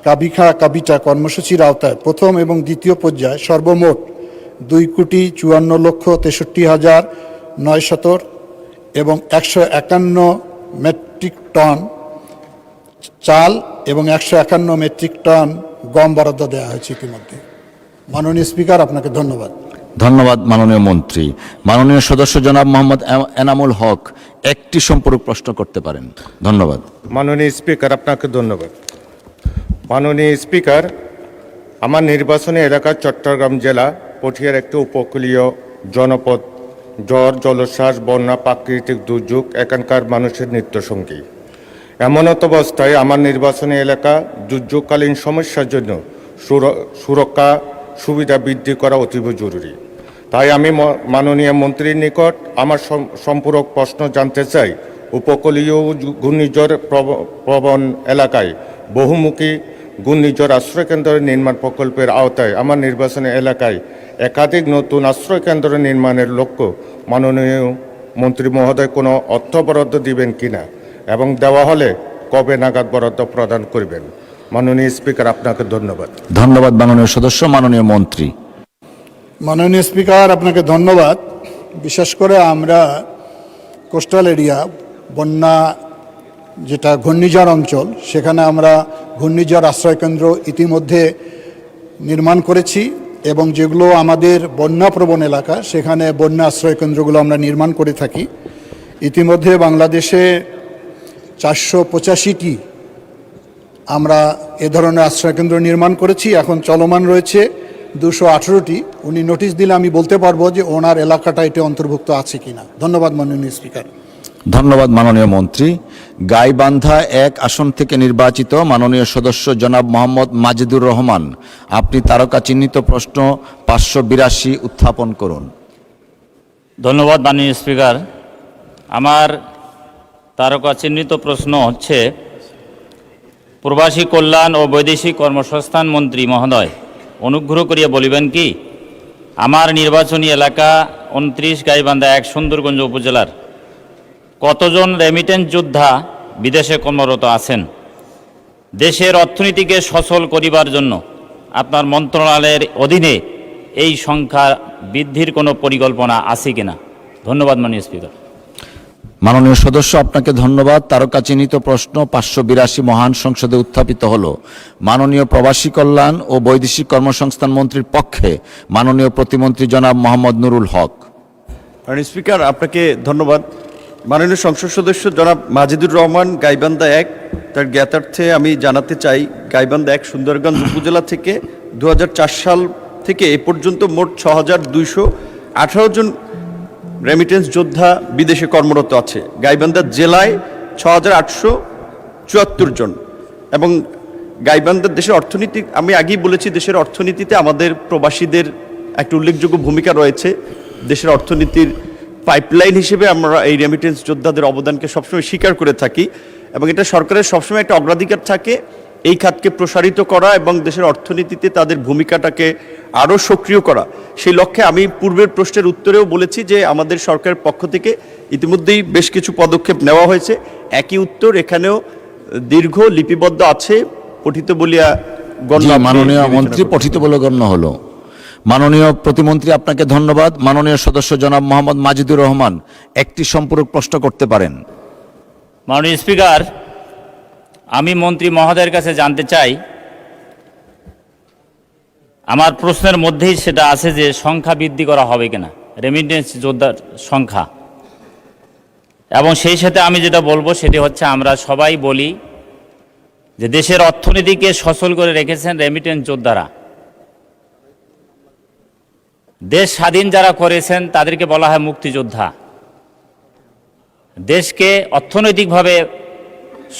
Speaker 1: কাবিখা কাবিটা কর্মসূচির আওতায় প্রথম এবং দ্বিতীয় পর্যায়ে সর্বমোট 2,54,63,970 এবং 151 মেট্রিক টন চাল এবং 151 মেট্রিক টন গম বরাদ্দ দেওয়া হয়েছে ইতিমধ্যে। মাননীয় স্পিকার, আপনাকে ধন্যবাদ।
Speaker 2: ধন্যবাদ মাননীয় মন্ত্রী। মাননীয় সদস্য জনাব মোহাম্মদ এনামুল হক একটি সম্পূরক প্রশ্ন করতে পারেন। ধন্যবাদ।
Speaker 9: মাননীয় স্পিকার, আপনাকে ধন্যবাদ। মাননীয় স্পিকার, আমার নির্বাচনী এলাকা চট্টগ্রাম জেলা পটিয়ার একটি উপকূলীয় জনপদ। ঝড়, জলোচ্ছ্বাস, বন্যা, প্রাকৃতিক দুর্যোগ এখানকার মানুষের নিত্যসঙ্গী। এমনত অবস্থায় আমার নির্বাচনী এলাকা দুর্যোগকালীন সমস্যার জন্য সুরক্ষা সুবিধা বৃদ্ধি করা অতীব জরুরি। তাই আমি মাননীয় মন্ত্রীর নিকট আমার সম্পূরক প্রশ্ন জানতে চাই। উপকূলীয় ঘূর্ণিঝড় প্রবণ এলাকায় বহুমুখী ঘূর্ণিঝড় আশ্রয়কেন্দ্র নির্মাণ প্রকল্পের আওতায় আমার নির্বাচনী এলাকায় একাধিক নতুন আশ্রয়কেন্দ্র নির্মাণের লক্ষ্য মাননীয় মন্ত্রী মহোদয় কোনো অর্থ বরাদ্দ দিবেন কিনা এবং দেওয়া হলে কবে নাগাদ বরাদ্দ প্রদান করবেন? মাননীয় স্পিকার, আপনাকে ধন্যবাদ।
Speaker 2: ধন্যবাদ মাননীয় সদস্য। মাননীয় মন্ত্রী।
Speaker 1: মাননীয় স্পিকার, আপনাকে ধন্যবাদ। বিশেষ করে আমরা কোস্টাল এরিয়া, বন্যা যেটা ঘূর্ণিঝড় অঞ্চল, সেখানে আমরা ঘূর্ণিঝড় আশ্রয়কেন্দ্র ইতিমধ্যে নির্মাণ করেছি এবং যেগুলো আমাদের বন্যাপ্রবণ এলাকা সেখানে বন্যা আশ্রয়কেন্দ্রগুলো আমরা নির্মাণ করে থাকি। ইতিমধ্যে বাংলাদেশে 485টি আমরা এ ধরনের আশ্রয়কেন্দ্র নির্মাণ করেছি, এখন চলমান রয়েছে 218টি। উনি নোটিশ দিলে আমি বলতে পারবো যে ওনার এলাকাটা এটি অন্তর্ভুক্ত আছে কিনা। ধন্যবাদ মাননীয় স্পিকার।
Speaker 2: ধন্যবাদ মাননীয় মন্ত্রী। গাইবান্ধা 1 আসন থেকে নির্বাচিত মাননীয় সদস্য জনাব মোহাম্মদ মাজিদুর রহমান, আপনি তারকা চিহ্নিত প্রশ্ন 582 উত্থাপন করুন।
Speaker 10: ধন্যবাদ মাননীয় স্পিকার। আমার তারকা চিহ্নিত প্রশ্ন হচ্ছে, প্রবাসী কল্যাণ ও বৈদেশিক কর্মসংস্থান মন্ত্রী মহোদয়, অনুগ্রহ করিয়া বলিবেন কি আমার নির্বাচনী এলাকা 29 গাইবান্ধা 1 সুন্দরগঞ্জ উপজেলার কতজন রেমিটেন্স যোদ্ধা বিদেশে কর্মরত আছেন? দেশের অর্থনীতিকে সচল করিবার জন্য আপনার মন্ত্রণালয়ের অধীনে এই সংখ্যা বৃদ্ধির কোনো পরিকল্পনা আছে কিনা? ধন্যবাদ মাননীয় স্পিকার।
Speaker 2: মাননীয় সদস্য, আপনাকে ধন্যবাদ। তারকা চিহ্নিত প্রশ্ন 582 মহান সংসদে উত্থাপিত হল। মাননীয় প্রবাসী কল্যাণ ও বৈদেশিক কর্মসংস্থান মন্ত্রীর পক্ষে মাননীয় প্রতিমন্ত্রী জনাব মোহাম্মদ নুরুল হক।
Speaker 7: মাননীয় স্পিকার, আপনাকে ধন্যবাদ। মাননীয় সংসদ সদস্য জনাব মাজিদুর রহমান, গাইবান্ধা 1, তার জ্ঞাতার্থে আমি জানাতে চাই, গাইবান্ধা 1 সুন্দরগঞ্জ উপজেলা থেকে 2004 সাল থেকে এ পর্যন্ত মোট 6218 জন রেমিটেন্স যোদ্ধা বিদেশে কর্মরত আছে। গাইবান্ধা জেলায় 6874 জন। এবং গাইবান্ধার দেশের অর্থনীতি, আমি আগেই বলেছি, দেশের অর্থনীতিতে আমাদের প্রবাসীদের একটা উল্লেখযোগ্য ভূমিকা রয়েছে। দেশের অর্থনীতির পাইপলাইন হিসেবে আমরা এই রেমিটেন্স যোদ্ধাদের অবদানকে সবসময় স্বীকার করে থাকি এবং এটা সরকারের সবসময় একটা অগ্রাধিকার থাকে এই খাতকে প্রসারিত করা এবং দেশের অর্থনীতিতে তাদের ভূমিকাটাকে আরও সক্রিয় করা। সেই লক্ষ্যে আমি পূর্বের প্রশ্নের উত্তরেও বলেছি যে আমাদের সরকারের পক্ষ থেকে ইতিমধ্যেই বেশ কিছু পদক্ষেপ নেওয়া হয়েছে। একই উত্তর এখানেও দীর্ঘ লিপিবদ্ধ আছে, পঠিত বলিয়া গণ্য।
Speaker 2: মাননীয় মন্ত্রী পঠিত বলে গণ্য হলো। মাননীয় প্রতিমন্ত্রী আপনাকে ধন্যবাদ। মাননীয় সদস্য জনাব মোহাম্মদ মাজিদুর রহমান একটি সম্পূরক প্রশ্ন করতে পারেন।
Speaker 10: মাননীয় স্পিকার, আমি মন্ত্রী মহোদয়ের কাছে জানতে চাই, আমার প্রশ্নের মধ্যেই সেটা আছে যে সংখ্যা বৃদ্ধি করা হবে কিনা, রেমিটেন্স যোদ্ধার সংখ্যা। এবং সেই সাথে আমি যেটা বলবো সেটি হচ্ছে, আমরা সবাই বলি যে দেশের অর্থনীতিকে সচল করে রেখেছেন রেমিটেন্স যোদ্ধারা। দেশ স্বাধীন যারা করেছেন তাদেরকে বলা হয় মুক্তিযোদ্ধা। দেশকে অর্থনৈতিকভাবে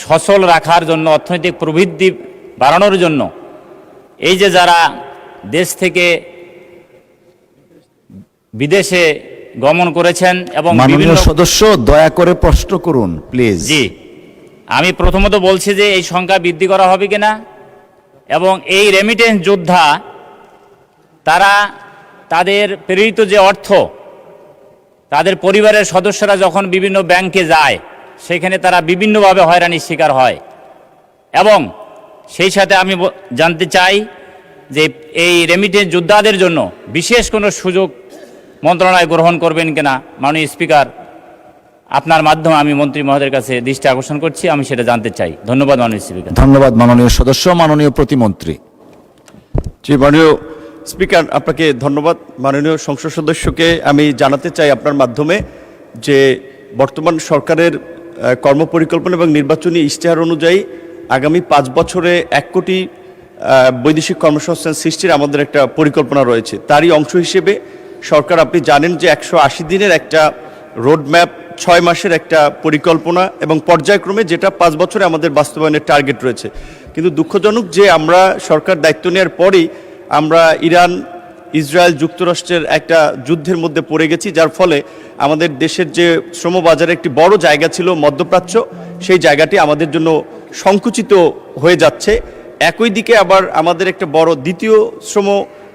Speaker 10: সচল রাখার জন্য, অর্থনৈতিক প্রবৃদ্ধি বাড়ানোর জন্য এই যে যারা দেশ থেকে বিদেশে গমন করেছেন এবং
Speaker 2: মাননীয় সদস্য দয়া করে প্রশ্ন করুন প্লিজ।
Speaker 10: জি, আমি প্রথমত বলছি যে এই সংখ্যা বৃদ্ধি করা হবে কিনা, এবং এই রেমিটেন্স যোদ্ধা তারা তাদের প্রেরিত যে অর্থ, তাদের পরিবারের সদস্যরা যখন বিভিন্ন ব্যাংকে যায় সেখানে তারা বিভিন্নভাবে হয়রানির শিকার হয়। এবং সেই সাথে আমি জানতে চাই যে এই রেমিটেন্স যোদ্ধাদের জন্য বিশেষ কোনো সুযোগ মন্ত্রণালয় গ্রহণ করবেন কিনা। মাননীয় স্পিকার, আপনার মাধ্যমে আমি মন্ত্রী মহোদয়ের কাছে দৃষ্টি আকর্ষণ করছি, আমি সেটা জানতে চাই। ধন্যবাদ মাননীয় স্পিকার।
Speaker 2: ধন্যবাদ মাননীয় সদস্য। মাননীয় প্রতিমন্ত্রী।
Speaker 7: জি, মাননীয় স্পিকার, আপনাকে ধন্যবাদ। মাননীয় সংসদ সদস্যকে আমি জানাতে চাই আপনার মাধ্যমে যে বর্তমান সরকারের কর্মপরিকল্পনা এবং নির্বাচনী ইশতেহার অনুযায়ী আগামী 5 বছরে 1 কোটি বৈদেশিক কর্মসংস্থান সৃষ্টির আমাদের একটা পরিকল্পনা রয়েছে। তারই অংশ হিসেবে সরকার, আপনি জানেন যে 180 দিনের একটা রোডম্যাপ, 6 মাসের একটা পরিকল্পনা এবং পর্যায়ক্রমে যেটা 5 বছরে আমাদের বাস্তবায়নের টার্গেট রয়েছে। কিন্তু দুঃখজনক যে আমরা সরকার দায়িত্ব নেওয়ার পরেই আমরা ইরান, ইসরায়েল, যুক্তরাষ্ট্রের একটা যুদ্ধের মধ্যে পড়ে গেছি, যার ফলে আমাদের দেশের যে শ্রমবাজারে একটি বড় জায়গা ছিল মধ্যপ্রাচ্য, সেই জায়গাটি আমাদের জন্য সংকুচিত হয়ে যাচ্ছে। একই দিকে আবার আমাদের একটা বড় দ্বিতীয় শ্রম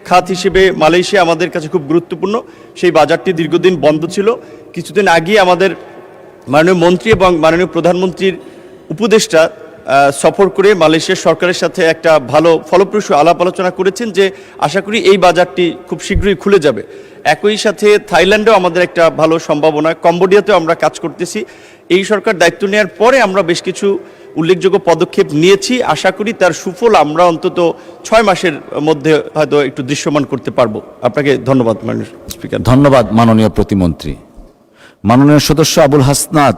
Speaker 7: খাত হিসেবে মালয়েশিয়া আমাদের কাছে খুব গুরুত্বপূর্ণ, সেই বাজারটি দীর্ঘদিন বন্ধ ছিল। কিছুদিন আগে আমাদের মাননীয় মন্ত্রী এবং মাননীয় প্রধানমন্ত্রীর উপদেষ্টা সফর করে মালয়েশিয়ার সরকারের সাথে একটা ভালো ফলপ্রসূ আলাপ আলোচনা করেছেন যে আশা করি এই বাজারটি খুব শীঘ্রই খুলে যাবে। একই সাথে থাইল্যান্ডেও আমাদের একটা ভালো সম্ভাবনা, কম্বোডিয়াতেও আমরা কাজ করতেছি। এই সরকার দায়িত্ব নেওয়ার পরে আমরা বেশ কিছু উল্লেখযোগ্য পদক্ষেপ নিয়েছি। আশা করি তার সুফল আমরা অন্তত 6 মাসের মধ্যে হয়তো একটু দৃশ্যমান করতে পারবো। আপনাকে ধন্যবাদ মাননীয় স্পিকার।
Speaker 2: ধন্যবাদ মাননীয় প্রতিমন্ত্রী। মাননীয় সদস্য আবুল হাসনাত,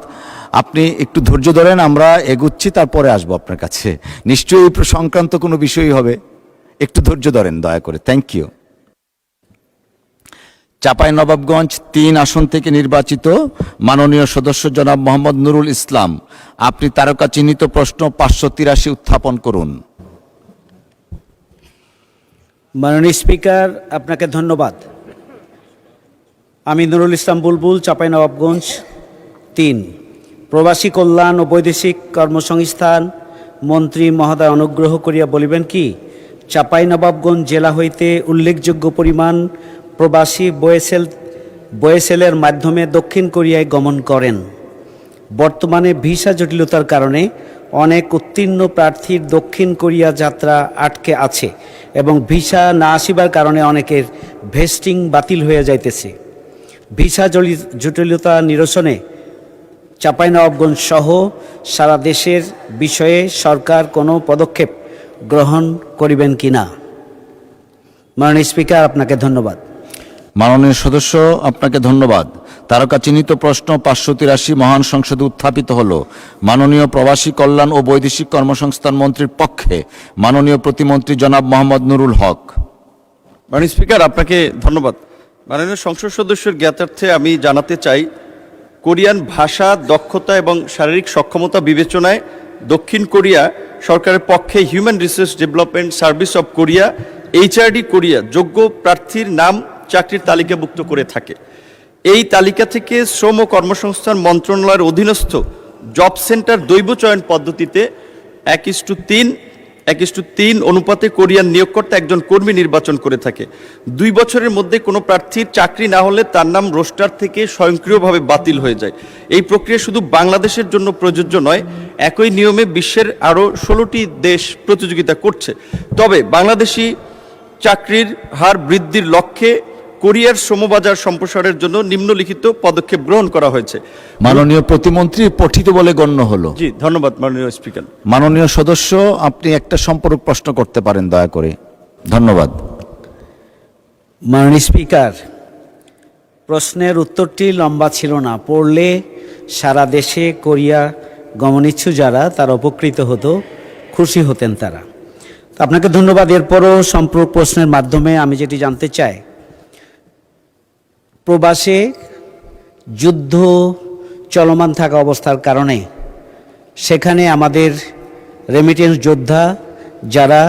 Speaker 2: আপনি একটু ধৈর্য ধরেন, আমরা এগুচ্ছি, তারপরে আসবো আপনার কাছে। নিশ্চয়ই এই সংক্রান্ত কোনো বিষয়ই হবে, একটু ধৈর্য ধরেন দয়া করে। Thank you. চাঁপাইনবাবগঞ্জ 3 আসন থেকে নির্বাচিত মাননীয় সদস্য জনাব মোহাম্মদ নুরুল ইসলাম, আপনি তারকা চিহ্নিত প্রশ্ন 583 উত্থাপন করুন।
Speaker 11: মাননীয় স্পিকার, আপনাকে ধন্যবাদ। আমি নুরুল ইসলাম বুলবুল, চাঁপাইনবাবগঞ্জ 3। প্রবাসী কল্যাণ ও বৈদেশিক কর্মসংস্থান মন্ত্রী মহোদয় অনুগ্রহ করিয়া বলিবেন কি, চাঁপাইনবাবগঞ্জ জেলা হইতে উল্লেখযোগ্য পরিমাণ প্রবাসী বয়েসেলের মাধ্যমে দক্ষিণ কোরিয়ায় গমন করেন। বর্তমানে ভিসা জটিলতার কারণে অনেক উত্তীর্ণ প্রার্থীর দক্ষিণ কোরিয়া যাত্রা আটকে আছে এবং ভিসা না আসিবার কারণে অনেকের ভেস্টিং বাতিল হয়ে যাইতেছে। ভিসা জটিলতা নিরসনে চাঁপাইনবাবগঞ্জ সহ সারা দেশের বিষয়ে সরকার কোনো পদক্ষেপ গ্রহণ করিবেন কিনা। মাননীয় স্পিকার, আপনাকে ধন্যবাদ।
Speaker 2: মাননীয় সদস্য, আপনাকে ধন্যবাদ। তারকা চিহ্নিত প্রশ্ন 583 মহান সংসদে উত্থাপিত হল। মাননীয় প্রবাসী কল্যাণ ও বৈদেশিক কর্মসংস্থান মন্ত্রীর পক্ষে মাননীয় প্রতিমন্ত্রী জনাব মোহাম্মদ নুরুল হক।
Speaker 7: মাননীয় স্পিকার, আপনাকে ধন্যবাদ। মাননীয় সংসদ সদস্যের জ্ঞাতার্থে আমি জানাতে চাই, কোরিয়ান ভাষা, দক্ষতা এবং শারীরিক সক্ষমতা বিবেচনায় দক্ষিণ কোরিয়া সরকারের পক্ষে human resource development service of Korea, HRD Korea যোগ্য প্রার্থীর নাম চাকরির তালিকাভুক্ত করে থাকে। এই তালিকা থেকে শ্রম ও কর্মসংস্থান মন্ত্রণালয়ের অধীনস্থ জব সেন্টার দৈব চয়ন পদ্ধতিতে 1:3 অনুপাতে কোরিয়ান নিয়োগকর্তা একজন কর্মী নির্বাচন করে থাকে। 2 বছরের মধ্যে কোনো প্রার্থীর চাকরি না হলে তার নাম রোস্টার থেকে স্বয়ংক্রিয়ভাবে বাতিল হয়ে যায়। এই প্রক্রিয়া শুধু বাংলাদেশের জন্য প্রযোজ্য নয়, একই নিয়মে বিশ্বের আরও 16টি দেশ প্রতিযোগিতা করছে। তবে বাংলাদেশি চাকরির হার বৃদ্ধির লক্ষ্যে কোরিয়ার শ্রমবাজার সম্প্রসারের জন্য নিম্নলিখিত পদক্ষেপ গ্রহণ করা হয়েছে।
Speaker 2: মাননীয় প্রতিমন্ত্রী পঠিত বলে গণ্য হলো।
Speaker 7: জি, ধন্যবাদ মাননীয় স্পিকার।
Speaker 2: মাননীয় সদস্য, আপনি একটা সম্পূরক প্রশ্ন করতে পারেন দয়া করে। ধন্যবাদ।
Speaker 11: মাননীয় স্পিকার, প্রশ্নের উত্তরটি লম্বা ছিল না, পড়লে সারা দেশে কোরিয়া গমনিচ্ছু যারা তারা উপকৃত হতো, খুশি হতেন তারা। তো আপনাকে ধন্যবাদ। এরপরও সম্পূরক প্রশ্নের মাধ্যমে আমি যেটি জানতে চাই, প্রবাসে যুদ্ধ চলমান থাকা অবস্থার কারণে সেখানে আমাদের রেমিটেন্স যোদ্ধা যারা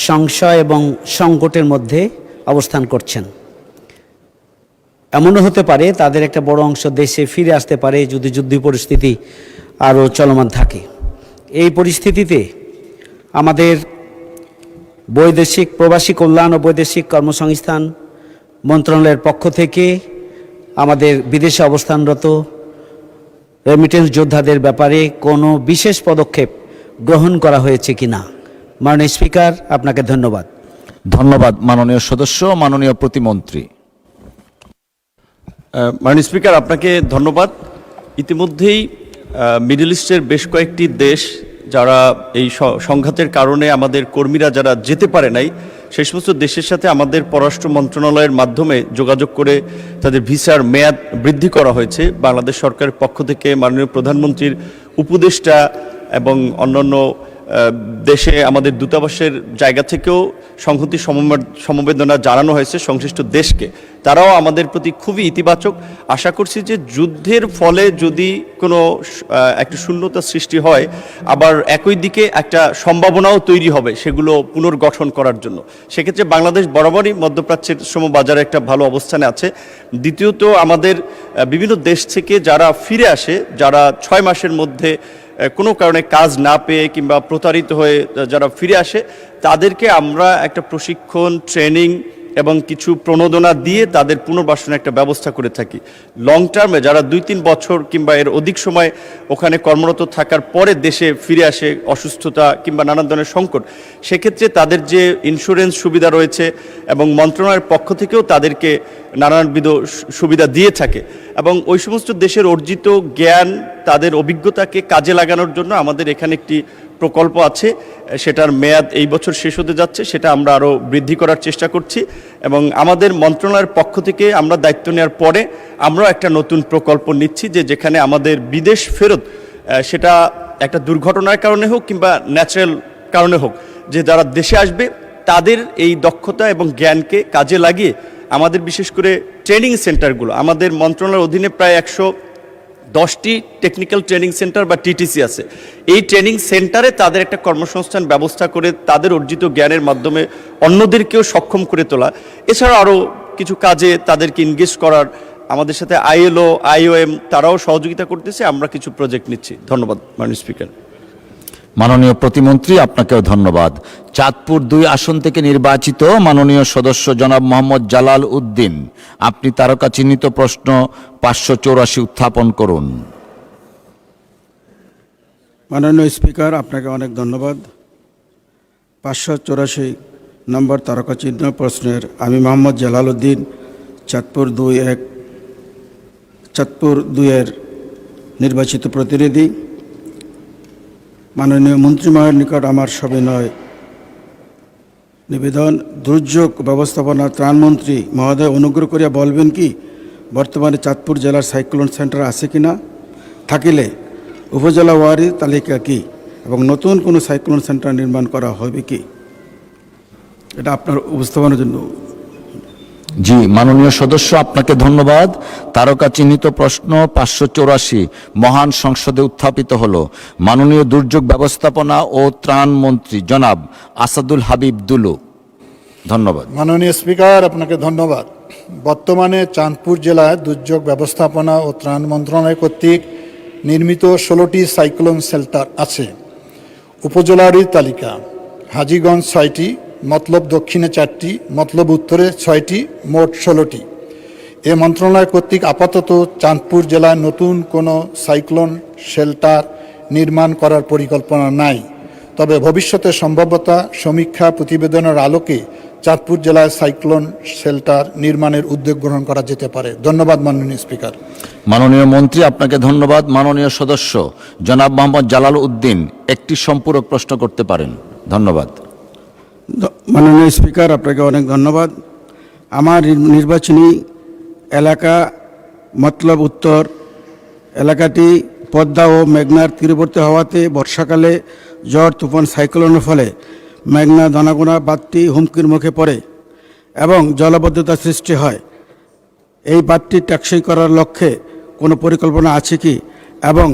Speaker 11: সংশয় এবং সংকটের মধ্যে অবস্থান করছেন, এমনও হতে পারে তাদের একটা বড় অংশ দেশে ফিরে আসতে পারে যদি যুদ্ধ পরিস্থিতি আরও চলমান থাকে। এই পরিস্থিতিতে আমাদের প্রবাসী কল্যাণ ও বৈদেশিক কর্মসংস্থান মন্ত্রণালয়ের পক্ষ থেকে আমাদের বিদেশে অবস্থানরত রেমিটেন্স যোদ্ধাদের ব্যাপারে কোনো বিশেষ পদক্ষেপ গ্রহণ করা হয়েছে কিনা? মাননীয় স্পিকার, আপনাকে ধন্যবাদ।
Speaker 2: ধন্যবাদ মাননীয় সদস্য। মাননীয় প্রতিমন্ত্রী।
Speaker 7: মাননীয় স্পিকার, আপনাকে ধন্যবাদ। ইতিমধ্যেই মিডল ইস্টের বেশ কয়েকটি দেশ যারা এই সংঘাতের কারণে আমাদের কর্মীরা যারা যেতে পারে নাই, সেই সমস্ত দেশের সাথে আমাদের পররাষ্ট্র মন্ত্রণালয়ের মাধ্যমে যোগাযোগ করে তাদের ভিসার মেয়াদ বৃদ্ধি করা হয়েছে। বাংলাদেশ সরকারের পক্ষ থেকে মাননীয় প্রধানমন্ত্রীর উপদেষ্টা এবং অন্যান্য দেশে আমাদের দূতাবাসের জায়গা থেকেও সংহতি সমবেদনা জানানো হয়েছে সংশ্লিষ্ট দেশকে। তারাও আমাদের প্রতি খুবই ইতিবাচক। আশা করছি যে যুদ্ধের ফলে যদি কোনো একটা শূন্যতা সৃষ্টি হয়, আবার একই দিকে একটা সম্ভাবনাও তৈরি হবে সেগুলো পুনর্গঠন করার জন্য। সেক্ষেত্রে বাংলাদেশ বরাবরই মধ্যপ্রাচ্যের শ্রমবাজারে একটা ভালো অবস্থানে আছে। দ্বিতীয়ত, আমাদের বিভিন্ন দেশ থেকে যারা ফিরে আসে, যারা 6 মাসের মধ্যে কোনো কারণে কাজ না পেয়ে কিংবা প্রতারিত হয়ে যারা ফিরে আসে, তাদেরকে আমরা একটা প্রশিক্ষণ, ট্রেনিং এবং কিছু প্রণোদনা দিয়ে তাদের পুনর্বাসনের একটা ব্যবস্থা করে থাকি। লং টার্মে যারা 2-3 বছর কিংবা এর অধিক সময় ওখানে কর্মরত থাকার পরে দেশে ফিরে আসে অসুস্থতা কিংবা নানান ধরনের সংকট, সেক্ষেত্রে তাদের যে ইন্স্যুরেন্স সুবিধা রয়েছে এবং মন্ত্রণালয়ের পক্ষ থেকেও তাদেরকে নানানবিধ সুবিধা দিয়ে থাকে। এবং ওই সমস্ত দেশের অর্জিত জ্ঞান, তাদের অভিজ্ঞতাকে কাজে লাগানোর জন্য আমাদের এখানে একটি প্রকল্প আছে, সেটার মেয়াদ এই বছর শেষ হতে যাচ্ছে। সেটা আমরা আরও বৃদ্ধি করার চেষ্টা করছি এবং আমাদের মন্ত্রণালয়ের পক্ষ থেকে আমরা দায়িত্ব নেওয়ার পরে আমরাও একটা নতুন প্রকল্প নিচ্ছি, যেখানে আমাদের বিদেশ ফেরত, সেটা একটা দুর্ঘটনার কারণে হোক কিংবা ন্যাচারাল কারণে হোক, যে যারা দেশে আসবে তাদের এই দক্ষতা এবং জ্ঞানকে কাজে লাগিয়ে আমাদের বিশেষ করে ট্রেনিং সেন্টারগুলো, আমাদের মন্ত্রণালয়ের অধীনে প্রায় 110টি টেকনিক্যাল ট্রেনিং সেন্টার বা টিটিসি আছে। এই ট্রেনিং সেন্টারে তাদের একটা কর্মসংস্থান ব্যবস্থা করে তাদের অর্জিত জ্ঞানের মাধ্যমে অন্যদেরকেও সক্ষম করে তোলা, এছাড়া আরও কিছু কাজে তাদেরকে এনগেজ করার আমাদের সাথে ILO, IOM তারাও সহযোগিতা করতেছে। আমরা কিছু প্রজেক্ট নিচ্ছি। ধন্যবাদ মাননীয় স্পিকার।
Speaker 2: মাননীয় প্রতিমন্ত্রী, আপনাকেও ধন্যবাদ। চাঁদপুর 2 আসন থেকে নির্বাচিত মাননীয় সদস্য জনাব মোহাম্মদ জালাল উদ্দিন, আপনি তারকা চিহ্নিত প্রশ্ন 584 উত্থাপন করুন।
Speaker 12: মাননীয় স্পিকার, আপনাকে অনেক ধন্যবাদ। 584 নম্বর তারকা চিহ্ন প্রশ্নের আমি মোহাম্মদ জালাল উদ্দিন, চাঁদপুর 2-এর নির্বাচিত প্রতিনিধি। মাননীয় মন্ত্রীমহোদয়ের নিকট আমার সবিনয় নিবেদন, দুর্যোগ ব্যবস্থাপনা ত্রাণমন্ত্রী মহোদয় অনুগ্রহ করিয়া বলবেন কি বর্তমানে চাঁদপুর জেলার সাইক্লোন সেন্টার আছে কিনা, থাকিলে উপজেলা ওয়ারি তালিকা কি এবং নতুন কোনো সাইক্লোন সেন্টার নির্মাণ করা হবে কি? এটা আপনার উপস্থাপনের জন্য।
Speaker 2: জি, মাননীয় সদস্য, আপনাকে ধন্যবাদ। তারকা চিহ্নিত প্রশ্ন 584 মহান সংসদে উত্থাপিত হলো। মাননীয় দুর্যোগ ব্যবস্থাপনা ও ত্রাণ মন্ত্রী জনাব আসাদুল হাবিব দুলু। ধন্যবাদ।
Speaker 1: মাননীয় স্পিকার, আপনাকে ধন্যবাদ। বর্তমানে চাঁদপুর জেলায় দুর্যোগ ব্যবস্থাপনা ও ত্রাণ মন্ত্রণালয় কর্তৃক নির্মিত 16টি সাইক্লোন শেল্টার আছে। উপজেলারই তালিকা: হাজীগঞ্জ 6টি, মতলব দক্ষিণে 4টি, মতলব উত্তরে 6টি, মোট 16টি। এ মন্ত্রণালয় কর্তৃক আপাতত চাঁদপুর জেলায় নতুন কোনো সাইক্লোন শেল্টার নির্মাণ করার পরিকল্পনা নাই, তবে ভবিষ্যতে সম্ভাব্যতা সমীক্ষা প্রতিবেদনের আলোকে চাঁদপুর জেলায় সাইক্লোন শেল্টার নির্মাণের উদ্যোগ গ্রহণ করা যেতে পারে। ধন্যবাদ মাননীয় স্পিকার।
Speaker 2: মাননীয় মন্ত্রী, আপনাকে ধন্যবাদ। মাননীয় সদস্য জনাব মোহাম্মদ জালাল উদ্দিন একটি সম্পূরক প্রশ্ন করতে পারেন। ধন্যবাদ।
Speaker 12: মাননীয় স্পিকার, আপনাকে অনেক ধন্যবাদ। আমার নির্বাচনী এলাকা মতলব উত্তর এলাকাটি পদ্মা ও মেঘনার তীরবর্তী হওয়াতে বর্ষাকালে ঝড় তুফান সাইক্লোনের ফলে মেঘনা দানাগোনা বাঁধটি হুমকির মুখে পড়ে এবং জলাবদ্ধতা সৃষ্টি হয়। এই বাঁধটি টেকসই করার লক্ষ্যে কোনো পরিকল্পনা আছে কি এবং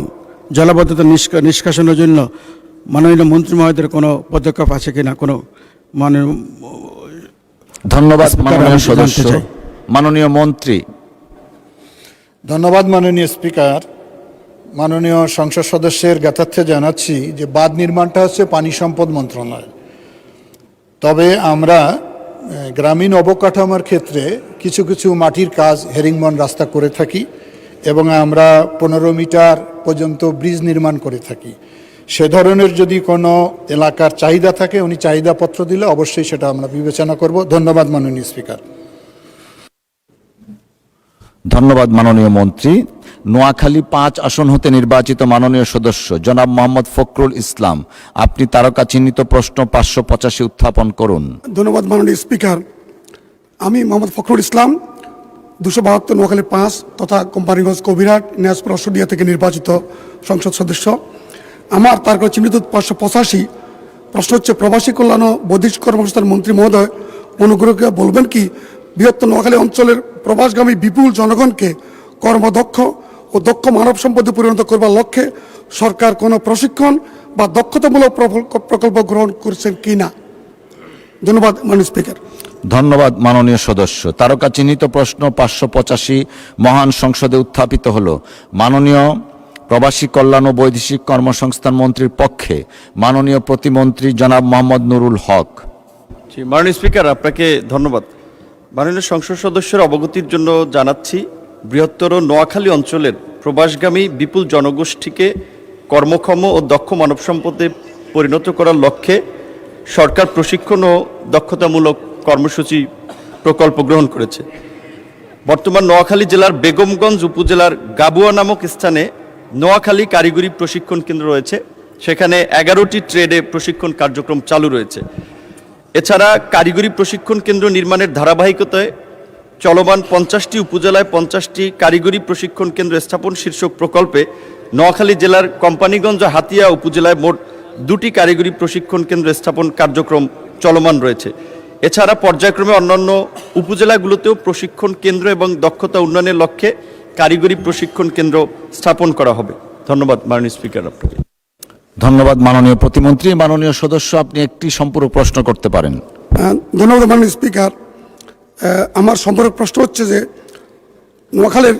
Speaker 12: জলাবদ্ধতা নিষ্কাশনের জন্য মাননীয় মন্ত্রী মহোদয়ের কোনো পদক্ষেপ আছে কিনা? কোনো
Speaker 2: ধন্যবাদ মাননীয় সদস্য। মাননীয় মন্ত্রী।
Speaker 1: ধন্যবাদ মাননীয় স্পিকার। মাননীয় সংসদ সদস্যের জ্ঞাতার্থে জানাচ্ছি যে বাঁধ নির্মাণটা হচ্ছে পানি সম্পদ মন্ত্রণালয়, তবে আমরা গ্রামীণ অবকাঠামোর ক্ষেত্রে কিছু কিছু মাটির কাজ হেরিংবন রাস্তা করে থাকি এবং আমরা 15 মিটার পর্যন্ত ব্রিজ নির্মাণ করে থাকি। সে ধরনের যদি কোনো এলাকার চাহিদা থাকে, উনি চাহিদাপত্র দিলে অবশ্যই সেটা আমরা বিবেচনা করব। ধন্যবাদ মাননীয় স্পিকার।
Speaker 2: ধন্যবাদ মাননীয় মন্ত্রী। নোয়াখালী 5 আসন হতে নির্বাচিত মাননীয় সদস্য জনাব মোহাম্মদ ফখরুল ইসলাম, আপনি তারকা চিহ্নিত প্রশ্ন 585 উত্থাপন করুন।
Speaker 13: ধন্যবাদ মাননীয় স্পিকার। আমি মোহাম্মদ ফখরুল ইসলাম 272 নোয়াখালী 5 তথা কোম্পানিগঞ্জ কবিরহাট ন্যাসপুর অষ্টডিয়া থেকে নির্বাচিত সংসদ সদস্য। আমার তারকা চিহ্নিত 585 প্রশ্ন হচ্ছে, প্রবাসী কল্যাণ ও বৈদেশিক কর্মসংস্থান মন্ত্রী মহোদয় অনুগ্রহ করে বলবেন কি বৃহত্তর নোয়াখালী অঞ্চলের প্রবাসগামী বিপুল জনগণকে কর্মদক্ষ ও দক্ষ মানব সম্পদে পরিণত করবার লক্ষ্যে সরকার কোনো প্রশিক্ষণ বা দক্ষতামূলক প্রকল্প গ্রহণ করছেন কি না? ধন্যবাদ মাননীয় স্পিকার।
Speaker 2: ধন্যবাদ মাননীয় সদস্য। তারকা চিহ্নিত প্রশ্ন 585 মহান সংসদে উত্থাপিত হলো। মাননীয় প্রবাসী কল্যাণ ও বৈদেশিক কর্মসংস্থান মন্ত্রীর পক্ষে মাননীয় প্রতিমন্ত্রী জনাব মোহাম্মদ নুরুল হক।
Speaker 7: মাননীয় স্পিকার, আপনাকে ধন্যবাদ। মাননীয় সংসদ সদস্যের অবগতির জন্য জানাচ্ছি, বৃহত্তর নোয়াখালী অঞ্চলের প্রবাসগামী বিপুল জনগোষ্ঠীকে কর্মক্ষম ও দক্ষ মানব সম্পদে পরিণত করার লক্ষ্যে সরকার প্রশিক্ষণ ও দক্ষতামূলক কর্মসূচি প্রকল্প গ্রহণ করেছে। বর্তমান নোয়াখালী জেলার বেগমগঞ্জ উপজেলার গাবুয়া নামক স্থানে নোয়াখালী কারিগরি প্রশিক্ষণ কেন্দ্র রয়েছে। সেখানে 11টি ট্রেডে প্রশিক্ষণ কার্যক্রম চালু রয়েছে। এছাড়া কারিগরি প্রশিক্ষণ কেন্দ্র নির্মাণের ধারাবাহিকতায় চলমান 50টি উপজেলায় 50টি কারিগরি প্রশিক্ষণ কেন্দ্র স্থাপন শীর্ষক প্রকল্পে নোয়াখালী জেলার কোম্পানিগঞ্জ ও হাতিয়া উপজেলায় মোট 2টি কারিগরি প্রশিক্ষণ কেন্দ্র স্থাপন কার্যক্রম চলমান রয়েছে। এছাড়া পর্যায়ক্রমে অন্যান্য উপজেলাগুলোতেও প্রশিক্ষণ কেন্দ্র এবং দক্ষতা উন্নয়নের লক্ষ্যে কারিগরি প্রশিক্ষণ কেন্দ্র স্থাপন করা হবে। ধন্যবাদ মাননীয় স্পিকার আপনাকে।
Speaker 2: ধন্যবাদ মাননীয় প্রতিমন্ত্রী। মাননীয় সদস্য, আপনি একটি সম্পূরক প্রশ্ন করতে পারেন।
Speaker 13: ধন্যবাদ মাননীয় স্পিকার। আমার সম্পর্ক প্রশ্ন হচ্ছে যে নোয়াখালীর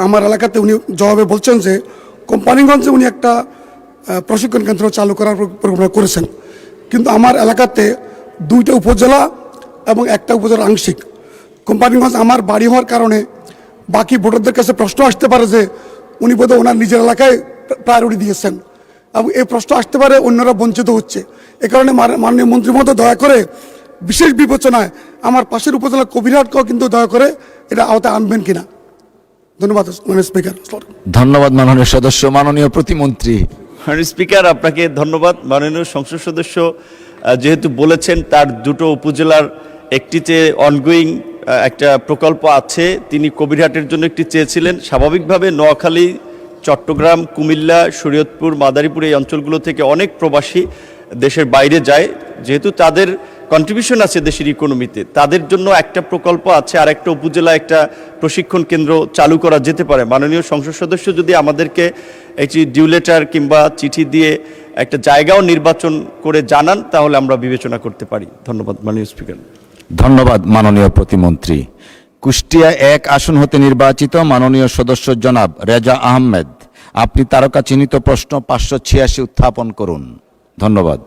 Speaker 13: আমার এলাকাতে উনি জবাবে বলছেন যে কোম্পানিগঞ্জে উনি একটা প্রশিক্ষণ কেন্দ্র চালু করার পরিকল্পনা করেছেন, কিন্তু আমার এলাকাতে 2টা উপজেলা এবং একটা উপজেলা আংশিক। কোম্পানিগঞ্জ আমার বাড়ি হওয়ার কারণে বাকি ভোটারদের কাছে প্রশ্ন আসতে পারে যে উনি বোধহয় ওনার নিজের এলাকায় প্রায়োরিটি দিয়েছেন এবং এই প্রশ্ন আসতে পারে অন্যরা বঞ্চিত হচ্ছে। এ কারণে মাননীয় মন্ত্রী মহোদয় দয়া করে বিশেষ বিবেচনায় আমার পাশের উপজেলা কবিরহাটকেও কিন্তু দয়া করে এটা আওতায় আনবেন কিনা? ধন্যবাদ মাননীয় স্পিকার।
Speaker 2: ধন্যবাদ মাননীয় সদস্য। মাননীয় প্রতিমন্ত্রী।
Speaker 7: মাননীয় স্পিকার, আপনাকে ধন্যবাদ। মাননীয় সংসদ সদস্য যেহেতু বলেছেন তার 2টো উপজেলার একটিতে অনগোয়িং একটা প্রকল্প আছে, তিনি কবিরহাটের জন্য একটি চেয়েছিলেন। স্বাভাবিকভাবে নোয়াখালী, চট্টগ্রাম, কুমিল্লা, শরীয়তপুর, মাদারীপুর এই অঞ্চলগুলো থেকে অনেক প্রবাসী দেশের বাইরে যায়। যেহেতু তাদের কন্ট্রিবিউশন আছে দেশের ইকোনমিতে, তাদের জন্য একটা প্রকল্প আছে, আর একটা উপজেলা একটা প্রশিক্ষণ কেন্দ্র চালু করা যেতে পারে। মাননীয় সংসদ সদস্য যদি আমাদেরকে একটি ডিউ লেটার কিংবা চিঠি দিয়ে একটা জায়গাও নির্বাচন করে জানান, তাহলে আমরা বিবেচনা করতে পারি। ধন্যবাদ মাননীয় স্পিকার।
Speaker 2: ধন্যবাদ মাননীয় প্রতিমন্ত্রী। কুষ্টিয়া 1 আসন হতে নির্বাচিত মাননীয় সদস্য জনাব রেজা আহমেদ, আপনি তারকা চিহ্নিত প্রশ্ন 586 উত্থাপন করুন। ধন্যবাদ।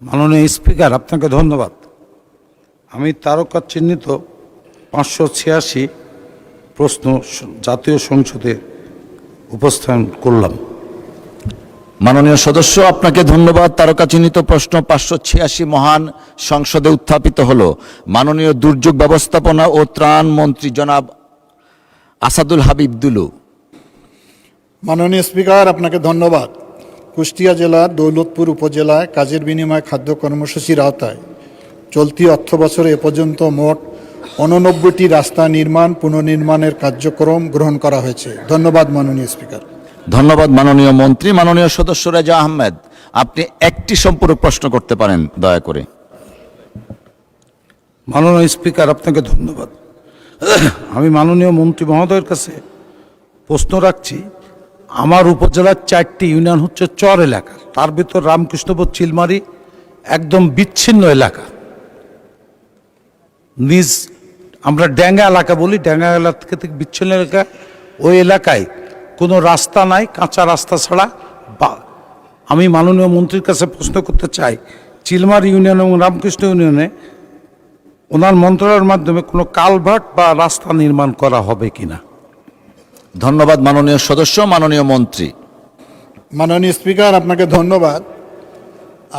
Speaker 14: মাননীয় স্পিকার, আপনাকে ধন্যবাদ। আমি তারকা চিহ্নিত 586 প্রশ্ন জাতীয় সংসদে উপস্থাপন করলাম।
Speaker 2: মাননীয় সদস্য, আপনাকে ধন্যবাদ। তারকা চিহ্নিত প্রশ্ন 586 মহান সংসদে উত্থাপিত হলো। মাননীয় দুর্যোগ ব্যবস্থাপনা ও ত্রাণ মন্ত্রী জনাব আসাদুল হাবিব দুলু।
Speaker 1: মাননীয় স্পিকার, আপনাকে ধন্যবাদ। কুষ্টিয়া জেলার দৌলতপুর উপজেলায় কাজের বিনিময়ে খাদ্য কর্মসূচির আওতায় চলতি অর্থ বছরে এ পর্যন্ত মোট 89টি রাস্তা নির্মাণ পুনর্নির্মাণের কার্যক্রম গ্রহণ করা হয়েছে। ধন্যবাদ মাননীয় স্পিকার।
Speaker 2: ধন্যবাদ মাননীয় মন্ত্রী। মাননীয় সদস্য রেজা আহমেদ, আপনি একটি সম্পূরক প্রশ্ন করতে পারেন দয়া করে।
Speaker 14: মাননীয় স্পিকার, আপনাকে ধন্যবাদ। আমি মাননীয় মন্ত্রী মহোদয়ের কাছে প্রশ্ন রাখছি, আমার উপজেলার 4টি ইউনিয়ন হচ্ছে চর এলাকা, তার ভিতর রামকৃষ্ণপুর চিলমারি একদম বিচ্ছিন্ন এলাকা, নিজ আমরা ড্যাঙ্গা এলাকা বলি, ড্যাঙ্গা এলাকা থেকে বিচ্ছিন্ন এলাকা। ওই এলাকায় কোনো রাস্তা নাই, কাঁচা রাস্তা ছাড়া। আমি মাননীয় মন্ত্রীর কাছে প্রশ্ন করতে চাই, চিলমারি ইউনিয়ন এবং রামকৃষ্ণ ইউনিয়নে ওনার মন্ত্রণালয়ের মাধ্যমে কোনো কালভার্ট বা রাস্তা নির্মাণ করা হবে কিনা?
Speaker 2: ধন্যবাদ মাননীয় সদস্য। মাননীয় মন্ত্রী।
Speaker 1: মাননীয় স্পিকার, আপনাকে ধন্যবাদ।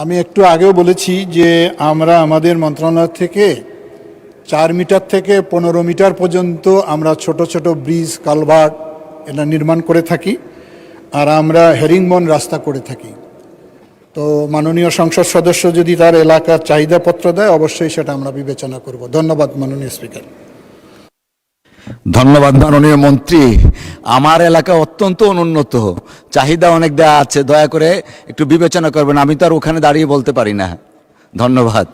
Speaker 1: আমি একটু আগেও বলেছি যে আমরা আমাদের মন্ত্রণালয় থেকে 4 মিটার থেকে 15 মিটার পর্যন্ত আমরা ছোট ছোট ব্রিজ কালভার্ট এটা নির্মাণ করে থাকি, আর আমরা হেরিংবন রাস্তা করে থাকি। তো মাননীয় সংসদ সদস্য যদি তার এলাকার চাহিদাপত্র দেয়, অবশ্যই সেটা আমরা বিবেচনা করব। ধন্যবাদ মাননীয় স্পিকার।
Speaker 2: ধন্যবাদ মাননীয় মন্ত্রী। আমার এলাকা অত্যন্ত অনুন্নত, চাহিদা অনেক দেওয়া আছে, দয়া করে একটু বিবেচনা করবেন। আমি তো আর ওখানে দাঁড়িয়ে বলতে পারি না। ধন্যবাদ।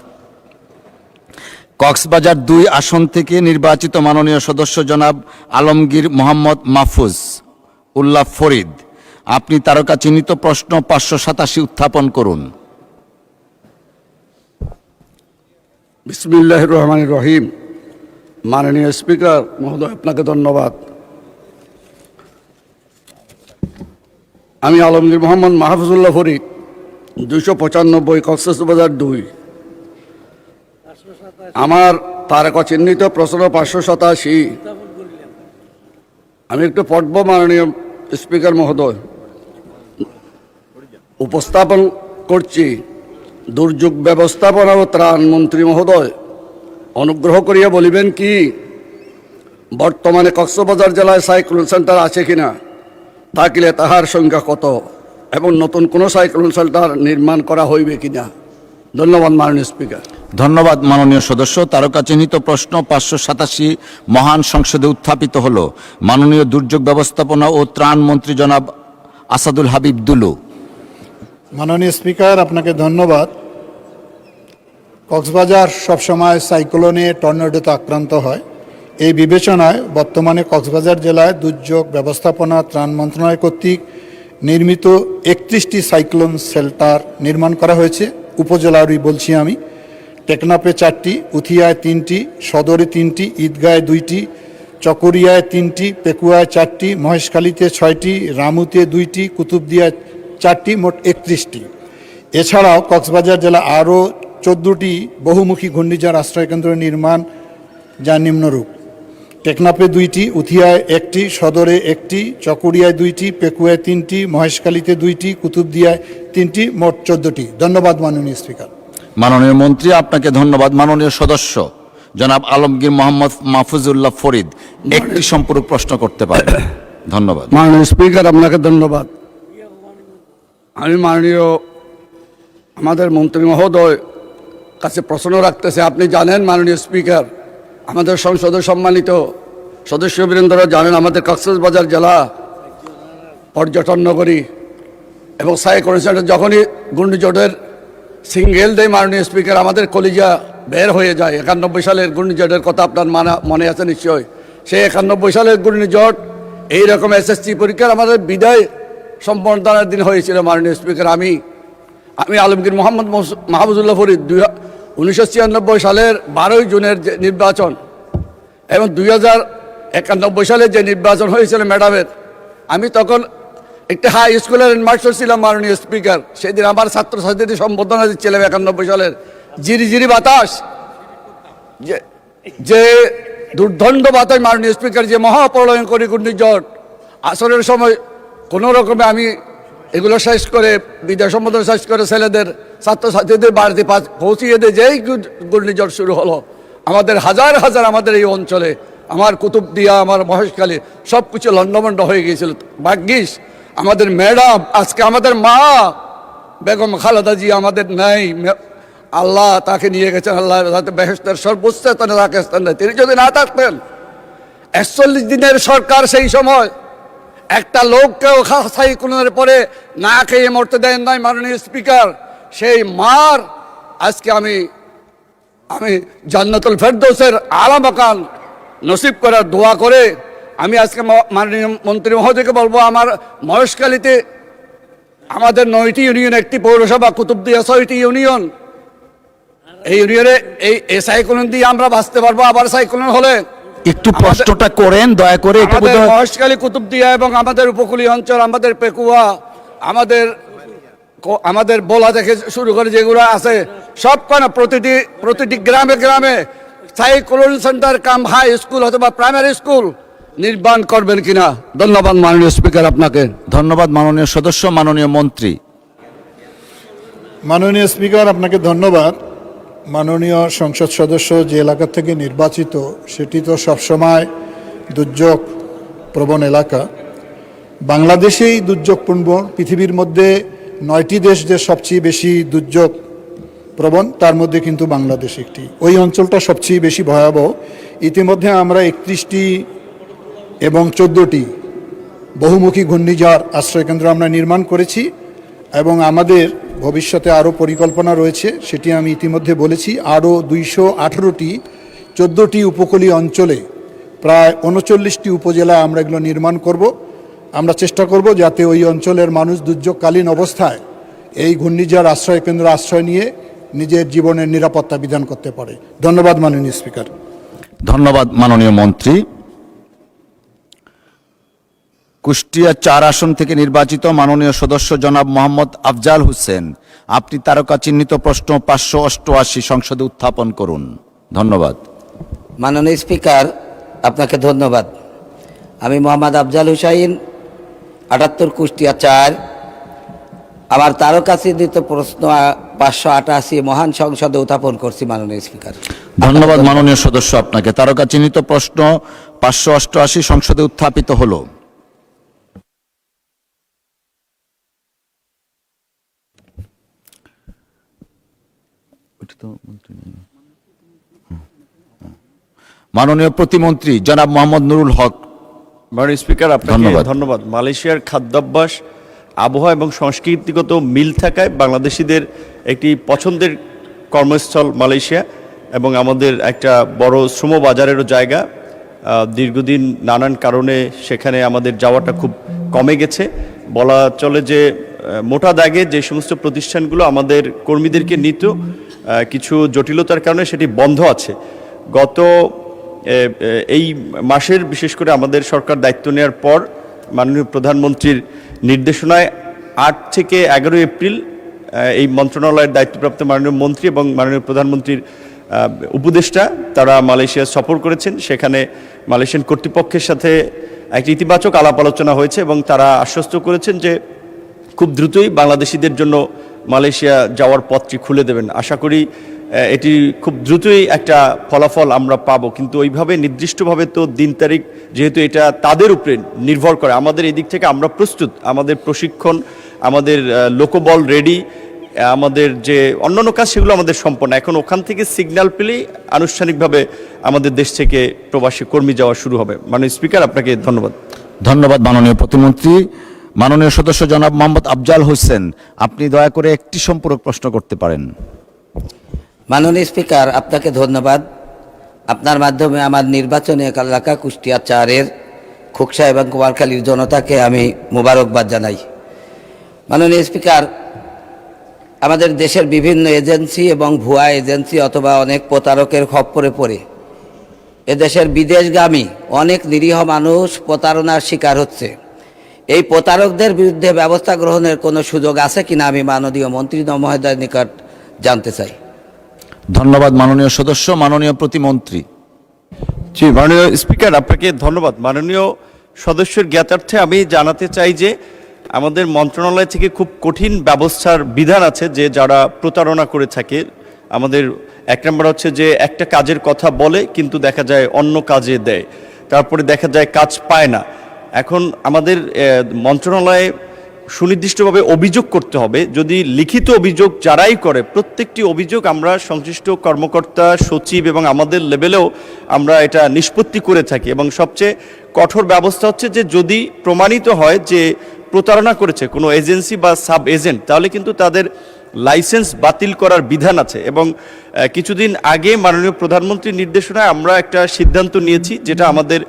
Speaker 2: কক্সবাজার 2 আসন থেকে নির্বাচিত মাননীয় সদস্য জনাব আলমগীর মোহাম্মদ মাহফুজ উল্লাহ ফরিদ, আপনি তারকা চিহ্নিত প্রশ্ন 587 উত্থাপন করুন।
Speaker 12: বিসমিল্লাহির রহমানির রহিম। মাননীয় স্পিকার মহোদয়, আপনাকে ধন্যবাদ। আমি আলমগীর মোহাম্মদ মাহফুজুল্লাহ ফরিদ, 295 কক্সবাজার 2। আমার তারকা চিহ্নিত প্রশ্ন 587 আমি একটু পড়ব। মাননীয় স্পিকার মহোদয়, উপস্থাপন করছি। দুর্যোগ ব্যবস্থাপনা ও ত্রাণ মন্ত্রী মহোদয়, অনুগ্রহ করিয়া বলিবেন কি বর্তমানে কক্সবাজার জেলায় সাইক্লোন সেন্টার আছে কিনা, থাকিলে তাহার সংখ্যা কত, এবং নতুন কোনো সাইক্লোন সেন্টার নির্মাণ করা হইবে কিনা? ধন্যবাদ মাননীয় স্পিকার।
Speaker 2: ধন্যবাদ মাননীয় সদস্য। তারকা চিহ্নিত প্রশ্ন 587 মহান সংসদে উত্থাপিত হলো। মাননীয় দুর্যোগ ব্যবস্থাপনা ও ত্রাণ মন্ত্রী জনাব আসাদুল হাবিব দুলু।
Speaker 1: মাননীয় স্পিকার, আপনাকে ধন্যবাদ। কক্সবাজার সবসময় সাইক্লোনে টর্নেডোতে আক্রান্ত হয়। এই বিবেচনায় বর্তমানে কক্সবাজার জেলায় দুর্যোগ ব্যবস্থাপনা ত্রাণ মন্ত্রণালয় কর্তৃক নির্মিত 31টি সাইক্লোন শেল্টার নির্মাণ করা হয়েছে। উপজেলারই বলছি আমি। টেকনাফে 4টি, উথিয়ায় 3টি, সদরে 3টি, ঈদগাঁয়ে 2টি, চকরিয়ায় 3টি, পেকুয়ায় 4টি, মহেশখালীতে 6টি, রামুতে 2টি, কুতুবদিয়ায় 4টি, মোট 31টি। এছাড়াও কক্সবাজার জেলা আরও 14টি বহুমুখী ঘূর্ণিঝড় আশ্রয়কেন্দ্র নির্মাণ, যা নিম্নরূপ: টেকনাফে 2টি, উথিয়ায় 1টি, সদরে 1টি, চকরিয়ায় 2টি, পেকুয়ায় 3টি, মহেশখালীতে 2টি, কুতুবদিয়ায় 3টি, মোট 14টি। ধন্যবাদ মাননীয় স্পিকার।
Speaker 2: মাননীয় মন্ত্রী, আপনাকে ধন্যবাদ। মাননীয় সদস্য জনাব আলমগীর মোহাম্মদ মাহফুজুল্লাহ ফরিদ একটি সম্পূরক প্রশ্ন করতে পারেন। ধন্যবাদ।
Speaker 12: মাননীয় স্পিকার, আপনাকে ধন্যবাদ। আমি মাননীয় আমাদের মন্ত্রী মহোদয় কাছে প্রশ্ন রাখতেছে। আপনি জানেন মাননীয় স্পিকার, আমাদের সংসদের সম্মানিত সদস্যবৃন্দরা জানেন, আমাদের কক্সবাজার জেলা পর্যটন নগরী, এবং সাইক্লোন সেন্টার যখনই ঘূর্ণিঝড়ের সিঙ্গেল দেয় মাননীয় স্পিকার, আমাদের কলিজা বের হয়ে যায়। 91 সালের ঘূর্ণিঝড়ের কথা আপনার মনে আছে নিশ্চয়। সেই 91 সালের ঘূর্ণিঝড় এইরকম এসএসসি পরীক্ষার আমাদের বিদায় সম্বর্ধনার দিন হয়েছিল মাননীয় স্পিকার। আমি আলমগীর মোহাম্মদ মাহফুজুল্লাহ ফরিদ 1996 সালের 12 জুনের যে নির্বাচন,
Speaker 15: এবং 2091 সালে যে নির্বাচন হয়েছিল ম্যাডামের, আমি তখন একটা হাই স্কুলের হেডমাস্টার ছিলাম মাননীয় স্পিকার। সেদিন আমার ছাত্রছাত্রীদের সম্বোধনা দিচ্ছিলাম 91 সালের জিরি জিরি বাতাস, যে দুর্দণ্ড বাতাস মাননীয় স্পিকার, যে মহাপ্রলয়ঙ্করী ঘূর্ণিঝড়। আসরের সময় কোনো রকমে আমি এগুলো শেষ করে, বিদায় সম্বোধন শেষ করে ছেলেদের ছাত্রছাত্রীদের বাড়িতে পৌঁছিয়ে দিয়ে যেই ঘূর্ণিঝড় শুরু হলো, আমাদের হাজার হাজার আমাদের এই অঞ্চলে, আমার কুতুবদিয়া, আমার মহেশখালী সব কিছু লণ্ডভণ্ড হয়ে গিয়েছিল। ভাগ্যিস আমাদের ম্যাডাম, আজকে আমাদের মা বেগম খালেদা জি আমাদের নাই, আল্লাহ তাকে নিয়ে গেছেন, আল্লাহ তাতে বেহেশতের সর্বোচ্চ স্থানে তাকে স্থান দেয়। তিনি যদি না থাকতেন, 41 দিনের সরকার সেই সময় একটা লোককেও সাইক্লোনের পরে না খেয়ে মরতে দেন নাই মাননীয় স্পিকার। সেই মার আজকে আমি জান্নাতুল ফেরদৌসের আলা মাকান নসিব করার দোয়া করে আমি আজকে মাননীয় মন্ত্রী মহোদয়কে বলবো, আমার মহেশখালীতে আমাদের 9টি ইউনিয়ন, একটি পৌরসভা, কুতুবদিয়া 6টি ইউনিয়ন। এই ইউনিয়নে এই সাইক্লোন দিয়ে আমরা বাঁচতে পারবো। আবার সাইক্লোন হলে
Speaker 2: একটু প্রশ্নটা করেন দয়া করে।
Speaker 15: আমাদের মহেশখালী, কুতুবদিয়া এবং আমাদের উপকূলীয় অঞ্চল, আমাদের পেকুয়া, আমাদের বোলা থেকে শুরু করে যেগুলো আছে সবখানে প্রতিটি গ্রামে গ্রামে সাইক্লোন সেন্টার কাম হাই স্কুল অথবা প্রাইমারি স্কুল নির্মাণ করবেন কিনা। ধন্যবাদ মাননীয় স্পিকার আপনাকে।
Speaker 2: ধন্যবাদ মাননীয় সদস্য। মাননীয় মন্ত্রী।
Speaker 1: মাননীয় স্পিকার আপনাকে ধন্যবাদ। মাননীয় সংসদ সদস্য যে এলাকা থেকে নির্বাচিত, সেটি তো সবসময় দুর্যোগ প্রবণ এলাকা। বাংলাদেশেই দুর্যোগ প্রবণ, পৃথিবীর মধ্যে 9টি দেশ যে সবচেয়ে বেশি দুর্যোগ প্রবণ, তার মধ্যে কিন্তু বাংলাদেশ একটি। ওই অঞ্চলটা সবচেয়ে বেশি ভয়াবহ। ইতিমধ্যে আমরা 31টি এবং 14টি বহুমুখী ঘূর্ণিঝড় আশ্রয়কেন্দ্র আমরা নির্মাণ করেছি এবং আমাদের ভবিষ্যতে আরও পরিকল্পনা রয়েছে, সেটি আমি ইতিমধ্যে বলেছি। আরও 218টি 14টি উপকূলীয় অঞ্চলে প্রায় 39টি উপজেলা আমরা এগুলো নির্মাণ করব। আমরা চেষ্টা করব যাতে ওই অঞ্চলের মানুষ দুর্যোগকালীন অবস্থায় এই ঘূর্ণিঝড় আশ্রয়কেন্দ্র আশ্রয় নিয়ে নিজের জীবনের নিরাপত্তা বিধান করতে পারে। ধন্যবাদ মাননীয় স্পিকার।
Speaker 2: ধন্যবাদ মাননীয় মন্ত্রী। কুষ্টিয়া 4 আসন থেকে নির্বাচিত মাননীয় সদস্য জনাব মোহাম্মদ আফজাল হোসেন, আপনি তারকা চিহ্নিত প্রশ্ন 588 সংসদে উত্থাপন করুন। ধন্যবাদ।
Speaker 16: মাননীয় স্পিকার, আপনাকে ধন্যবাদ। আমি মোহাম্মদ আফজাল হুসাইন, 78 কুষ্টিয়া 4, আমার তারকা চিহ্নিত প্রশ্ন 588 মহান সংসদে উত্থাপন করছি মাননীয় স্পিকার।
Speaker 2: ধন্যবাদ মাননীয় সদস্য আপনাকে। তারকা চিহ্নিত প্রশ্ন 588 সংসদে উত্থাপিত হলো। মাননীয় প্রতিমন্ত্রী জনাব মোহাম্মদ নুরুল হক।
Speaker 7: মাননীয় স্পিকার আপনাকে ধন্যবাদ। মালয়েশিয়ার খাদ্যাভ্যাস, আবহাওয়া এবং সংস্কৃতিগত মিল থাকায় বাংলাদেশিদের একটি পছন্দের কর্মস্থল মালয়েশিয়া এবং আমাদের একটা বড় শ্রম বাজারেরও জায়গা। দীর্ঘদিন নানান কারণে সেখানে আমাদের যাওয়াটা খুব কমে গেছে। বলা চলে যে মোটা দাগে যে সমস্ত প্রতিষ্ঠানগুলো আমাদের কর্মীদেরকে নিত, কিছু জটিলতার কারণে সেটি বন্ধ আছে। গত এই মাসের বিশেষ করে আমাদের সরকার দায়িত্ব নেওয়ার পর মাননীয় প্রধানমন্ত্রীর নির্দেশনায় 8 থেকে 11 এপ্রিল এই মন্ত্রণালয়ের দায়িত্বপ্রাপ্ত মাননীয় মন্ত্রী এবং মাননীয় প্রধানমন্ত্রীর উপদেষ্টা তারা মালয়েশিয়া সফর করেছেন। সেখানে মালয়েশিয়ান কর্তৃপক্ষের সাথে একটি ইতিবাচক আলাপ আলোচনা হয়েছে এবং তারা আশ্বস্ত করেছেন যে খুব দ্রুতই বাংলাদেশিদের জন্য মালয়েশিয়া যাওয়ার পথটি খুলে দেবেন। আশা করি এটি খুব দ্রুতই একটা ফলাফল আমরা পাবো, কিন্তু ওইভাবে নির্দিষ্টভাবে তো দিন তারিখ, যেহেতু এটা তাদের উপরে নির্ভর করে। আমাদের এই দিক থেকে আমরা প্রস্তুত, আমাদের প্রশিক্ষণ, আমাদের লোকবল রেডি, আমাদের যে অন্যান্য কাজ সেগুলো আমাদের সম্পন্ন। এখন ওখান থেকে সিগন্যাল পেলেই আনুষ্ঠানিকভাবে আমাদের দেশ থেকে প্রবাসী কর্মী যাওয়া শুরু হবে। মাননীয় স্পিকার, আপনাকে ধন্যবাদ।
Speaker 2: ধন্যবাদ মাননীয় প্রতিমন্ত্রী। মাননীয় সদস্য জনাব মোহাম্মদ আফজাল হোসেন, আপনি দয়া করে একটি সম্পূরক প্রশ্ন করতে পারেন।
Speaker 16: মাননীয় স্পিকার, আপনাকে ধন্যবাদ। আপনার মাধ্যমে আমার নির্বাচনী এলাকা কুষ্টিয়া 4-এর খোকসা এবং কুমারখালীর জনতাকে আমি মোবারকবাদ জানাই। মাননীয় স্পিকার, আমাদের দেশের বিভিন্ন এজেন্সি এবং ভুয়া এজেন্সি অথবা অনেক প্রতারকের খপ্পরে পড়ে এদেশের বিদেশগামী অনেক নিরীহ মানুষ প্রতারণার শিকার হচ্ছে। এই প্রতারকদের বিরুদ্ধে ব্যবস্থা গ্রহণের কোনো সুযোগ আছে কিনা আমি মাননীয় মন্ত্রী মহোদয়ের নিকট জানতে চাই।
Speaker 2: ধন্যবাদ মাননীয় সদস্য। মাননীয় প্রতিমন্ত্রী।
Speaker 7: জি, মাননীয় স্পিকার আপনাকে ধন্যবাদ। মাননীয় সদস্যের জ্ঞাতার্থে আমি জানাতে চাই যে আমাদের মন্ত্রণালয় থেকে খুব কঠিন ব্যবস্থার বিধান আছে যে যারা প্রতারণা করে থাকে। আমাদের এক নম্বর হচ্ছে যে একটা কাজের কথা বলে কিন্তু দেখা যায় অন্য কাজে দেয়, তারপরে দেখা যায় কাজ পায় না। এখন আমাদের মন্ত্রণালয়ে সুনির্দিষ্টভাবে অভিযোগ করতে হবে। যদি লিখিত অভিযোগ যারাই করে প্রত্যেকটি অভিযোগ আমরা সংশ্লিষ্ট কর্মকর্তা, সচিব এবং আমাদের লেভেলেও আমরা এটা নিষ্পত্তি করে থাকি এবং সবচেয়ে কঠোর ব্যবস্থা হচ্ছে যে যদি প্রমাণিত হয় যে প্রতারণা করেছে কোনো এজেন্সি বা সাব এজেন্ট, তাহলে কিন্তু তাদের লাইসেন্স বাতিল করার বিধান আছে। এবং কিছুদিন আগে মাননীয় প্রধানমন্ত্রীর নির্দেশনায় আমরা একটা সিদ্ধান্ত নিয়েছি, যেটা আমাদের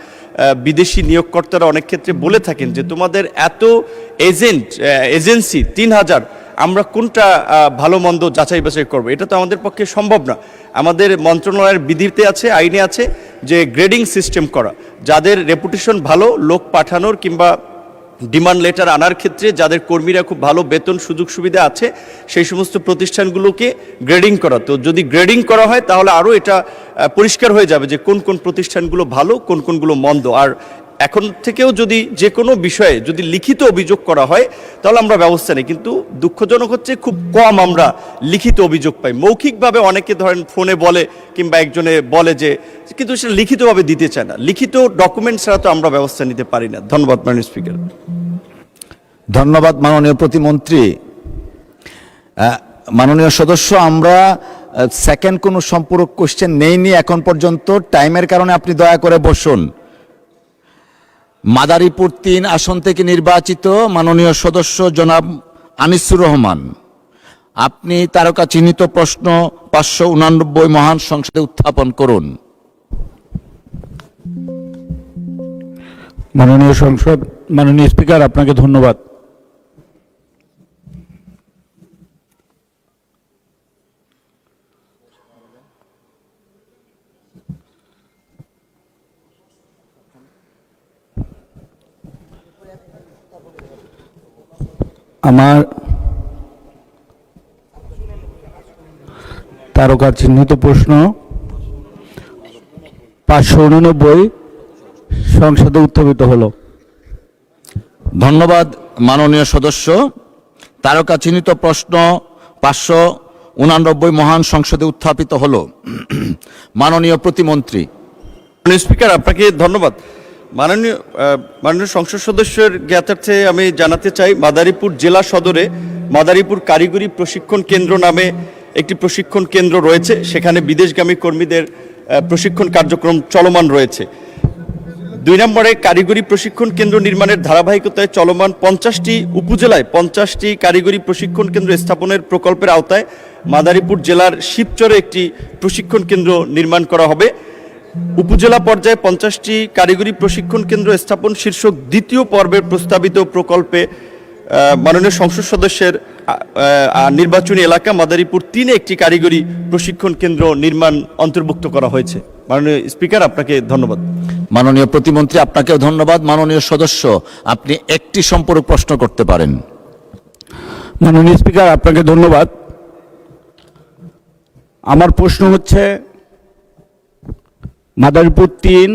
Speaker 7: বিদেশি নিয়োগকর্তারা অনেক ক্ষেত্রে বলে থাকেন যে তোমাদের এত এজেন্সি 3000, আমরা কোনটা ভালো মন্দ যাচাই বাছাই করবো? এটা তো আমাদের পক্ষে সম্ভব না। আমাদের মন্ত্রণালয়ের বিধিতে আছে, আইনে আছে যে গ্রেডিং সিস্টেম করা, যাদের রেপুটেশন ভালো, লোক পাঠানোর কিংবা ডিমান্ড লেটার আনার ক্ষেত্রে যাদের কর্মীরা খুব ভালো বেতন সুযোগ সুবিধা আছে সেই সমস্ত প্রতিষ্ঠানগুলোকে গ্রেডিং করা। তো যদি গ্রেডিং করা হয় তাহলে আরও এটা পরিষ্কার হয়ে যাবে যে কোন কোন প্রতিষ্ঠানগুলো ভালো, কোন কোনগুলো মন্দ। আর এখন থেকেও যদি যে কোনো বিষয়ে যদি লিখিত অভিযোগ করা হয় তাহলে আমরা ব্যবস্থা নিই, কিন্তু দুঃখজনক হচ্ছে খুব কম আমরা লিখিত অভিযোগ পাই। মৌখিকভাবে অনেকে ধরেন ফোনে বলে কিংবা একজনে বলে যে, কিন্তু সেটা লিখিতভাবে দিতে চায় না। লিখিত ডকুমেন্ট ছাড়া তো আমরা ব্যবস্থা নিতে পারি না। ধন্যবাদ মাননীয় স্পিকার।
Speaker 2: ধন্যবাদ মাননীয় প্রতিমন্ত্রী। মাননীয় সদস্য, আমরা সেকেন্ড কোনো সম্পূরক কোশ্চেন নেইনি এখন পর্যন্ত। টাইমের কারণে আপনি দয়া করে বসুন। মাদারীপুর 3 আসন থেকে নির্বাচিত মাননীয় সদস্য জনাব আনিসুর রহমান, আপনি তারকা চিহ্নিত প্রশ্ন 589 মহান সংসদে উত্থাপন করুন।
Speaker 17: মাননীয় স্পিকার আপনাকে ধন্যবাদ। আমার তারকা চিহ্নিত প্রশ্ন 589 সংসদে উত্থাপিত হলো।
Speaker 2: ধন্যবাদ মাননীয় সদস্য। তারকা চিহ্নিত প্রশ্ন 589 মহান সংসদে উত্থাপিত হলো। মাননীয় প্রতিমন্ত্রী।
Speaker 7: স্পিকার আপনাকে ধন্যবাদ। মাননীয় সংসদ সদস্যের জ্ঞাতার্থে আমি জানাতে চাই মাদারীপুর জেলা সদরে মাদারীপুর কারিগরি প্রশিক্ষণ কেন্দ্র নামে একটি প্রশিক্ষণ কেন্দ্র রয়েছে। সেখানে বিদেশগামী কর্মীদের প্রশিক্ষণ কার্যক্রম চলমান রয়েছে। 2 নম্বরে কারিগরি প্রশিক্ষণ কেন্দ্র নির্মাণের ধারাবাহিকতায় চলমান 50টি উপজেলায় 50টি কারিগরি প্রশিক্ষণ কেন্দ্র স্থাপনের প্রকল্পের আওতায় মাদারীপুর জেলার শিবচরে একটি প্রশিক্ষণ কেন্দ্র নির্মাণ করা হবে। উপজেলা পর্যায়ে 50টি কারিগরি প্রশিক্ষণ কেন্দ্র স্থাপন শীর্ষক দ্বিতীয় পর্বের প্রস্তাবিত প্রকল্পে মাননীয় সংসদ সদস্যের নির্বাচনী এলাকা মাদারীপুর 3-এ একটি কারিগরি প্রশিক্ষণ কেন্দ্র নির্মাণ অন্তর্ভুক্ত করা হয়েছে। মাননীয় স্পিকার আপনাকে ধন্যবাদ।
Speaker 2: মাননীয় প্রতিমন্ত্রী আপনাকেও ধন্যবাদ। মাননীয় সদস্য, আপনি একটি সম্পূরক প্রশ্ন করতে পারেন।
Speaker 17: মাননীয় স্পিকার আপনাকে ধন্যবাদ। আমার প্রশ্ন হচ্ছে, মাদারীপুর 3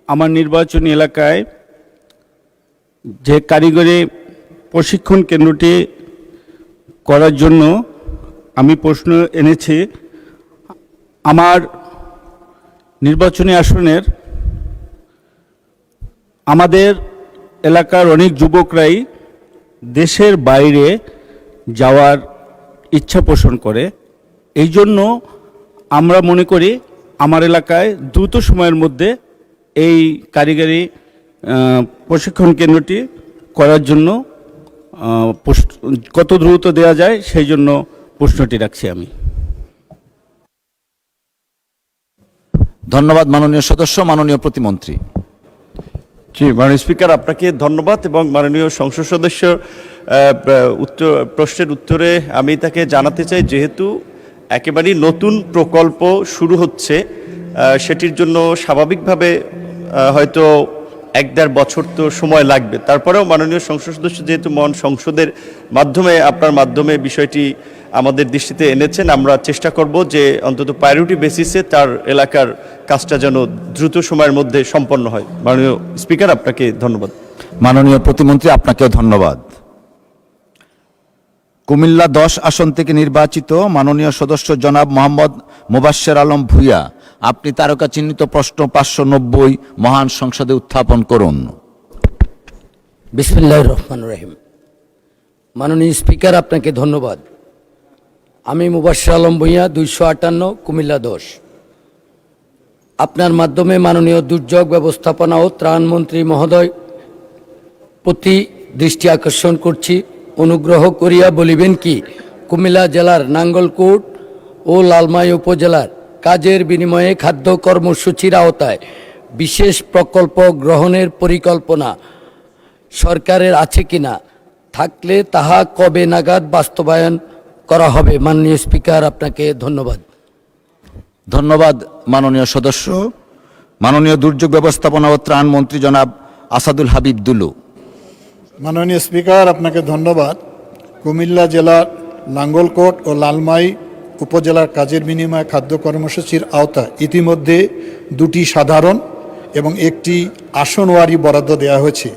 Speaker 17: আমার নির্বাচনী এলাকায় যে কারিগরি প্রশিক্ষণ কেন্দ্রটি করার জন্য আমি প্রশ্ন এনেছি। আমার নির্বাচনী আসনের আমাদের এলাকার অনেক যুবকরাই দেশের বাইরে যাওয়ার ইচ্ছা পোষণ করে। এই জন্য আমরা মনে করি আমার এলাকায় দ্রুত সময়ের মধ্যে এই কারিগরি প্রশিক্ষণ কেন্দ্রটি করার জন্য কত দ্রুত দেওয়া যায় সেই জন্য প্রশ্নটি রাখছি আমি।
Speaker 2: ধন্যবাদ মাননীয় সদস্য। মাননীয় প্রতিমন্ত্রী।
Speaker 7: জি, মাননীয় স্পিকার আপনাকে ধন্যবাদ এবং মাননীয় সংসদ সদস্য প্রশ্নের উত্তরে আমি তাকে জানাতে চাই, যেহেতু একেবারেই নতুন প্রকল্প শুরু হচ্ছে সেটির জন্য স্বাভাবিকভাবে হয়তো 1-1.5 বছর তো সময় লাগবে। তারপরেও মাননীয় সংসদ সদস্য যেহেতু মহান সংসদের মাধ্যমে আপনার মাধ্যমে বিষয়টি আমাদের দৃষ্টিতে এনেছেন, আমরা চেষ্টা করব যে অন্তত প্রায়োরিটি বেসিসে তার এলাকার কাজটা যেন দ্রুত সময়ের মধ্যে সম্পন্ন হয়। মাননীয় স্পিকার, আপনাকে ধন্যবাদ।
Speaker 2: মাননীয় প্রতিমন্ত্রী, আপনাকেও ধন্যবাদ। কুমিল্লা 10 আসন থেকে নির্বাচিত মাননীয় সদস্য জনাব মোহাম্মদ মুবাশ্শের আলম ভূঁইয়া, আপনি তারকা চিহ্নিত প্রশ্ন 590 মহান সংসদে উত্থাপন করুন।
Speaker 18: বিসমিল্লাহির রহমানির রহিম। মাননীয় স্পিকার, আপনাকে ধন্যবাদ। আমি মুবাশ্শের আলম ভূঁইয়া, 258, কুমিল্লা 10। আপনার মাধ্যমে মাননীয় দুর্যোগ ব্যবস্থাপনা ও ত্রাণ মন্ত্রী মহোদয় প্রতি দৃষ্টি আকর্ষণ করছি। অনুগ্রহ করিয়া বলিবেন কি, কুমিল্লা জেলার নাঙ্গলকোট ও লালমাই উপজেলার কাজের বিনিময়ে খাদ্য কর্মসূচির আওতায় বিশেষ প্রকল্প গ্রহণের পরিকল্পনা সরকারের আছে কিনা, থাকলে তাহা কবে নাগাদ বাস্তবায়ন করা হবে? মাননীয় স্পিকার, আপনাকে ধন্যবাদ।
Speaker 2: ধন্যবাদ মাননীয় সদস্য। মাননীয় দুর্যোগ ব্যবস্থাপনা ও ত্রাণ মন্ত্রী জনাব আসাদুল হাবিব দুলু।
Speaker 1: মাননীয় স্পিকার, আপনাকে ধন্যবাদ। কুমিল্লা জেলার নাঙ্গলকোট ও লালমাই উপজেলার কাজের বিনিময়ে খাদ্য কর্মসূচির আওতায় ইতিমধ্যে 2টি সাধারণ এবং 1টি আসনওয়ারি বরাদ্দ দেওয়া হয়েছে,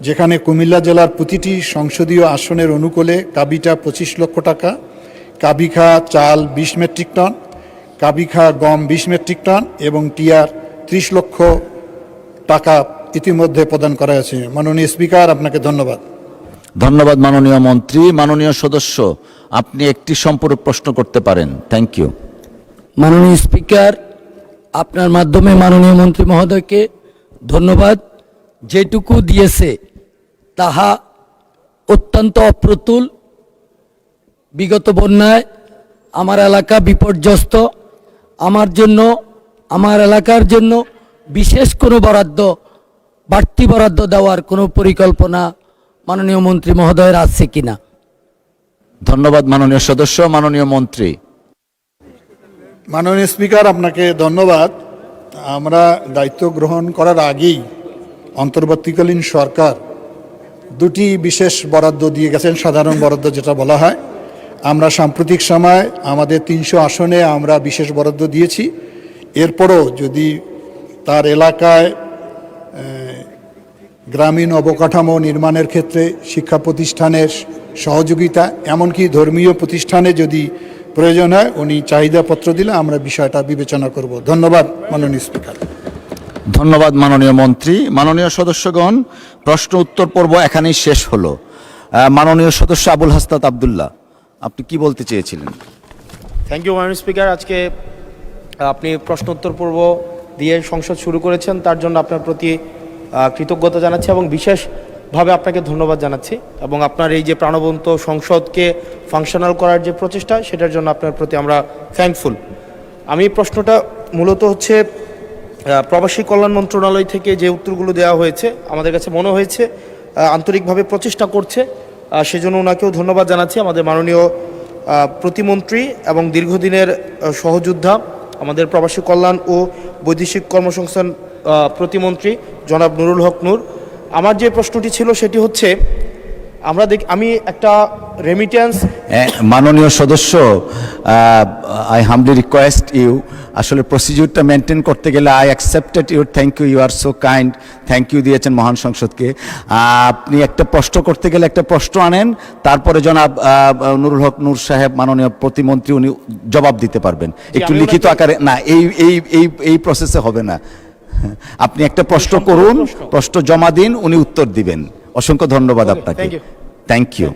Speaker 1: যেখানে কুমিল্লা জেলার প্রতিটি সংসদীয় আসনের অনুকূলে কাবিটা 25 লক্ষ টাকা, কাবিখা চাল 20 মেট্রিক টন, কাবিখা গম 20 মেট্রিক টন এবং টিআর 30 লক্ষ টাকা ইতিমধ্যে প্রদান করা হয়েছে। মাননীয় স্পিকার, আপনাকে ধন্যবাদ।
Speaker 2: ধন্যবাদ মাননীয় মন্ত্রী। মাননীয় সদস্য, আপনি একটি সম্পূরক প্রশ্ন করতে পারেন। Thank you.
Speaker 18: মাননীয় স্পিকার, আপনার মাধ্যমে মাননীয় মন্ত্রী মহোদয়কে ধন্যবাদ। যেটুকু দিয়েছে তাহা অত্যন্ত অপ্রতুল। বিগত বন্যায় আমার এলাকা বিপর্যস্ত। আমার এলাকার জন্য বিশেষ কোনো বাড়তি বরাদ্দ দেওয়ার কোনো পরিকল্পনা মাননীয় মন্ত্রী মহোদয়ের আছে কিনা?
Speaker 2: ধন্যবাদ মাননীয় সদস্য। মাননীয় মন্ত্রী।
Speaker 1: মাননীয় স্পিকার, আপনাকে ধন্যবাদ। আমরা দায়িত্ব গ্রহণ করার আগেই অন্তর্বর্তীকালীন সরকার 2টি বিশেষ বরাদ্দ দিয়ে গেছেন, সাধারণ বরাদ্দ যেটা বলা হয়। আমরা সাম্প্রতিক সময় আমাদের 300 আসনে আমরা বিশেষ বরাদ্দ দিয়েছি। এরপরও যদি তার এলাকায় গ্রামীণ অবকাঠামো নির্মাণের ক্ষেত্রে শিক্ষা প্রতিষ্ঠানের সহযোগিতা, এমনকি ধর্মীয় প্রতিষ্ঠানে যদি প্রয়োজন হয়, উনি চাহিদাপত্র দিলে আমরা বিষয়টা বিবেচনা করব। ধন্যবাদ মাননীয় স্পিকার।
Speaker 2: ধন্যবাদ মাননীয় মন্ত্রী। মাননীয় সদস্যগণ, প্রশ্ন উত্তর পর্ব এখানেই শেষ হলো। মাননীয় সদস্য আবুল হাসনাত আবদুল্লাহ, আপনি কি বলতে চেয়েছিলেন?
Speaker 19: থ্যাংক ইউ মাননীয় স্পিকার। আজকে আপনি প্রশ্ন উত্তর পর্ব দিয়ে সংসদ শুরু করেছেন, তার জন্য আপনার প্রতি কৃতজ্ঞতা জানাচ্ছি এবং বিশেষভাবে আপনাকে ধন্যবাদ জানাচ্ছি। এবং আপনার এই যে প্রাণবন্ত সংসদকে ফাংশনাল করার যে প্রচেষ্টা, সেটার জন্য আপনার প্রতি আমরা থ্যাঙ্কফুল। আমি প্রশ্নটা মূলত হচ্ছে প্রবাসী কল্যাণ মন্ত্রণালয় থেকে যে উত্তরগুলো দেওয়া হয়েছে, আমাদের কাছে মনে হয়েছে আন্তরিকভাবে প্রচেষ্টা করছে, সেজন্য ওনাকেও ধন্যবাদ জানাচ্ছি। আমাদের মাননীয় প্রতিমন্ত্রী এবং দীর্ঘদিনের সহযোদ্ধা, আমাদের প্রবাসী কল্যাণ ও বৈদেশিক কর্মসংস্থান প্রতিমন্ত্রী জনাব নুরুল হক নূর। আমার যে প্রশ্নটি ছিল সেটি হচ্ছে, আমি একটা রেমিটেন্স।
Speaker 2: মাননীয় সদস্য, আই হামলি রিকোয়েস্ট ইউ, আসলে প্রসিডিউরটা মেনটেন করতে গেলে I accepted your thank you, you are so kind, thank you দিয়েছেন মহান সংসদকে। আপনি একটা প্রশ্ন করতে গেলে একটা প্রশ্ন আনেন, তারপরে জনাব নুরুল হক নূর সাহেব মাননীয় প্রতিমন্ত্রী উনি জবাব দিতে পারবেন। একটু লিখিত আকারে না, এই প্রসেসে হবে না। আপনি একটা প্রশ্ন করুন, প্রশ্ন জমা দিন, উনি উত্তর দিবেন। অসংখ্য ধন্যবাদ আপনাকে। Thank you.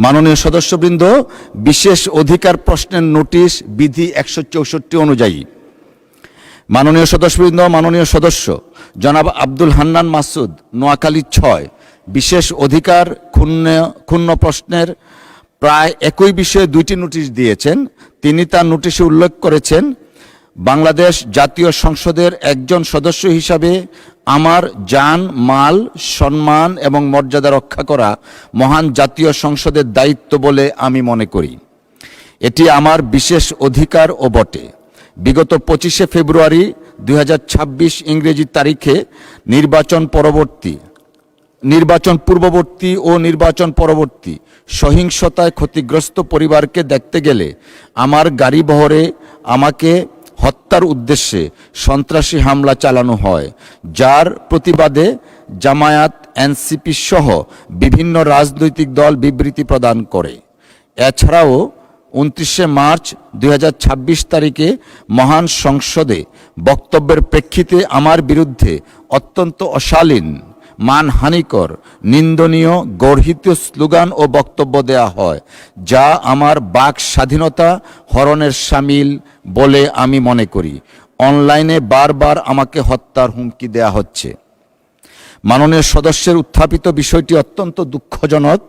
Speaker 2: মাননীয় সদস্যবৃন্দ, বিশেষ অধিকার প্রশ্নের নোটিশ বিধি 164 অনুযায়ী মাননীয় সদস্যবৃন্দ, মাননীয় সদস্য জনাব আব্দুল হান্নান মাসুদ, নোয়াখালী 6, বিশেষ অধিকার ক্ষুণ্ণ প্রশ্নের প্রায় একই বিষয়ে 2টি নোটিশ দিয়েছেন। তিনি তার নোটিশে উল্লেখ করেছেন, বাংলাদেশ জাতীয় সংসদের একজন সদস্য হিসাবে আমার জান, মাল, সম্মান এবং মর্যাদা রক্ষা করা মহান জাতীয় সংসদের দায়িত্ব বলে আমি মনে করি। এটি আমার বিশেষ অধিকার ও বটে। বিগত 25শে ফেব্রুয়ারি 2026 ইংরেজি তারিখে নির্বাচন পূর্ববর্তী ও নির্বাচন পরবর্তী সহিংসতায় ক্ষতিগ্রস্ত পরিবারকে দেখতে গেলে আমার গাড়ি বহরে আমাকে হত্যার উদ্দেশ্যে সন্ত্রাসী হামলা চালানো হয়, যার প্রতিবাদে জামায়াত, এনসিপি সহ বিভিন্ন রাজনৈতিক দল বিবৃতি প্রদান করে। এছাড়াও 29শে মার্চ 2026 তারিখে মহান সংসদে বক্তব্যের প্রেক্ষিতে আমার বিরুদ্ধে অত্যন্ত অশালীন, মানহানিকর, নিন্দনীয়, গর্হিত স্লোগান ও বক্তব্য দেয়া হয়, যা আমার বাক স্বাধীনতা হরণের শামিল বলে আমি মনে করি। অনলাইনে বারবার আমাকে হত্যার হুমকি দেয়া হচ্ছে। মাননীয় সদস্যের উত্থাপিত বিষয়টি অত্যন্ত দুঃখজনক।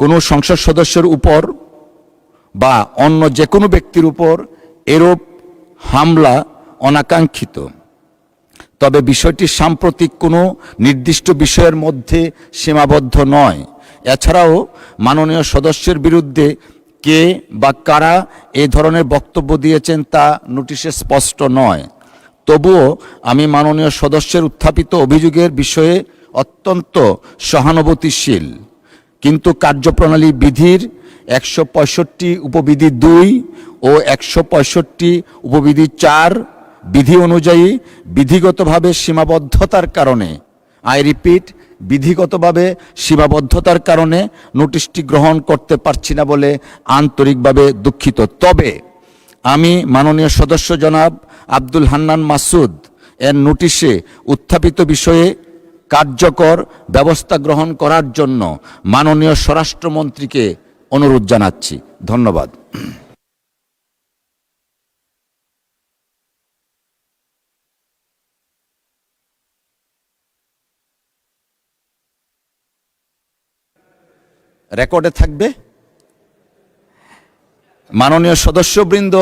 Speaker 2: কোনো সংসদ সদস্যের উপর বা অন্য যে কোনো ব্যক্তির উপর এরূপ হামলা অনাকাঙ্ক্ষিত। তবে বিষয়টি সাম্প্রতিক কোনো নির্দিষ্ট বিষয়ের মধ্যে সীমাবদ্ধ নয়। এছাড়াও মাননীয় সদস্যের বিরুদ্ধে কে বা কারা এই ধরনের বক্তব্য দিয়েছেন তা নোটিশে স্পষ্ট নয়। তবুও আমি মাননীয় সদস্যের উত্থাপিত অভিযোগের বিষয়ে অত্যন্ত সহানুভূতিশীল, কিন্তু কার্যপ্রণালী বিধির 165 উপবিধি 2 ও 165 উপবিধি 4 বিধি অনুযায়ী বিধিগতভাবে সীমাবদ্ধতার কারণে, বিধিগতভাবে সীমাবদ্ধতার কারণে নোটিশটি গ্রহণ করতে পারছি না বলে আন্তরিকভাবে দুঃখিত। তবে আমি মাননীয় সদস্য জনাব আব্দুল হান্নান মাসুদ এর নোটিশে উত্থাপিত বিষয়ে কার্যকর ব্যবস্থা গ্রহণ করার জন্য মাননীয় স্বরাষ্ট্রমন্ত্রীকে অনুরোধ জানাচ্ছি। ধন্যবাদ। রেকর্ডে থাকবে। মাননীয় সদস্যবৃন্দ,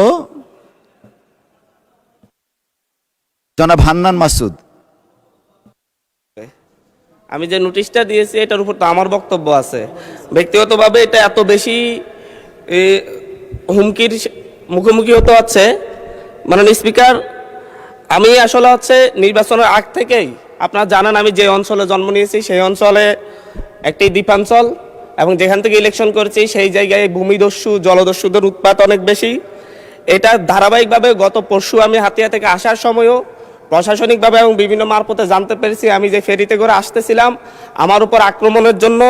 Speaker 2: জনাব হান্নান মাসুদ।
Speaker 20: আমি যে নোটিশটা দিয়েছি এটার উপর তো আমার বক্তব্য আছে। ব্যক্তিগতভাবে এটা এত বেশি হুমকির মুখোমুখি হতে হচ্ছে। মাননীয় স্পিকার, আমি আসলে নির্বাচনের আগ থেকেই আপনারা জানেন আমি যে অঞ্চলে জন্ম নিয়েছি সেই অঞ্চলে একটি দ্বীপাঞ্চল, এবং যেখান থেকে ইলেকশন করেছি সেই জায়গায় ভূমিদস্যু, জলদস্যুদের উৎপাত অনেক বেশি। এটা ধারাবাহিকভাবে গত পরশু আমি হাতিয়া থেকে আসার সময়ও প্রশাসনিকভাবে এবং বিভিন্ন মারফতে জানতে পেরেছি। আমি যে ফেরিতে করে আসতেছিলাম আমার উপর আক্রমণের জন্য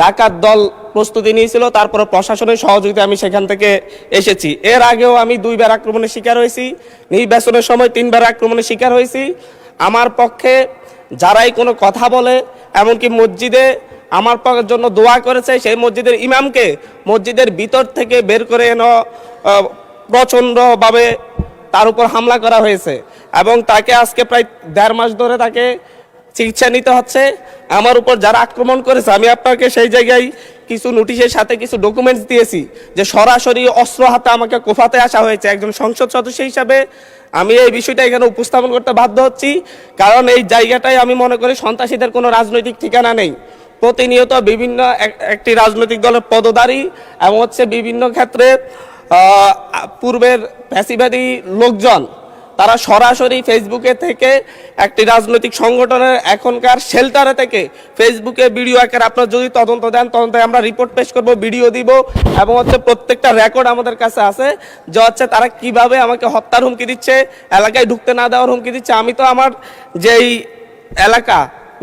Speaker 20: ডাকাত দল প্রস্তুতি নিয়েছিল, তারপরে প্রশাসনের সহযোগিতা আমি সেখান থেকে এসেছি। এর আগেও আমি 2 বার আক্রমণের শিকার হয়েছি, নির্বাচনের সময় 3 বার আক্রমণের শিকার হয়েছি। আমার পক্ষে যারাই কোনো কথা বলে, এমনকি মসজিদে আমার জন্য দোয়া করেছে, সেই মসজিদের ইমামকে মসজিদের ভিতর থেকে বের করে এনে প্রচণ্ডভাবে তার উপর হামলা করা হয়েছে, এবং তাকে আজকে প্রায় 1.5 মাস ধরে তাকে চিকিৎসা নিতে হচ্ছে। আমার উপর যারা আক্রমণ করেছে আমি আপনাকে সেই জায়গায় কিছু নোটিশের সাথে কিছু ডকুমেন্টস দিয়েছি যে সরাসরি অস্ত্র হাতে আমাকে কোফাতে আসা হয়েছে। একজন সংসদ সদস্য হিসাবে আমি এই বিষয়টা এখানে উপস্থাপন করতে বাধ্য হচ্ছি, কারণ এই জায়গাটায় আমি মনে করি সন্ত্রাসীদের কোনো রাজনৈতিক ঠিকানা নেই। প্রতিনিয়ত বিভিন্ন একটি রাজনৈতিক দলের পদধারী এবং বিভিন্ন ক্ষেত্রে পূর্বের ফ্যাসিবাদী লোকজন তারা সরাসরি ফেসবুকে থেকে একটি রাজনৈতিক সংগঠনের এখনকার শেল্টারে থেকে ফেসবুকে ভিডিও আকারে আপনারা যদি তদন্ত দেন, তদন্তে আমরা রিপোর্ট পেশ করব, ভিডিও দিব, এবং প্রত্যেকটা রেকর্ড আমাদের কাছে আছে যে তারা কিভাবে আমাকে হত্যার হুমকি দিচ্ছে, এলাকায় ঢুকতে না দেওয়ার হুমকি দিচ্ছে। আমি তো আমার যেই এলাকা,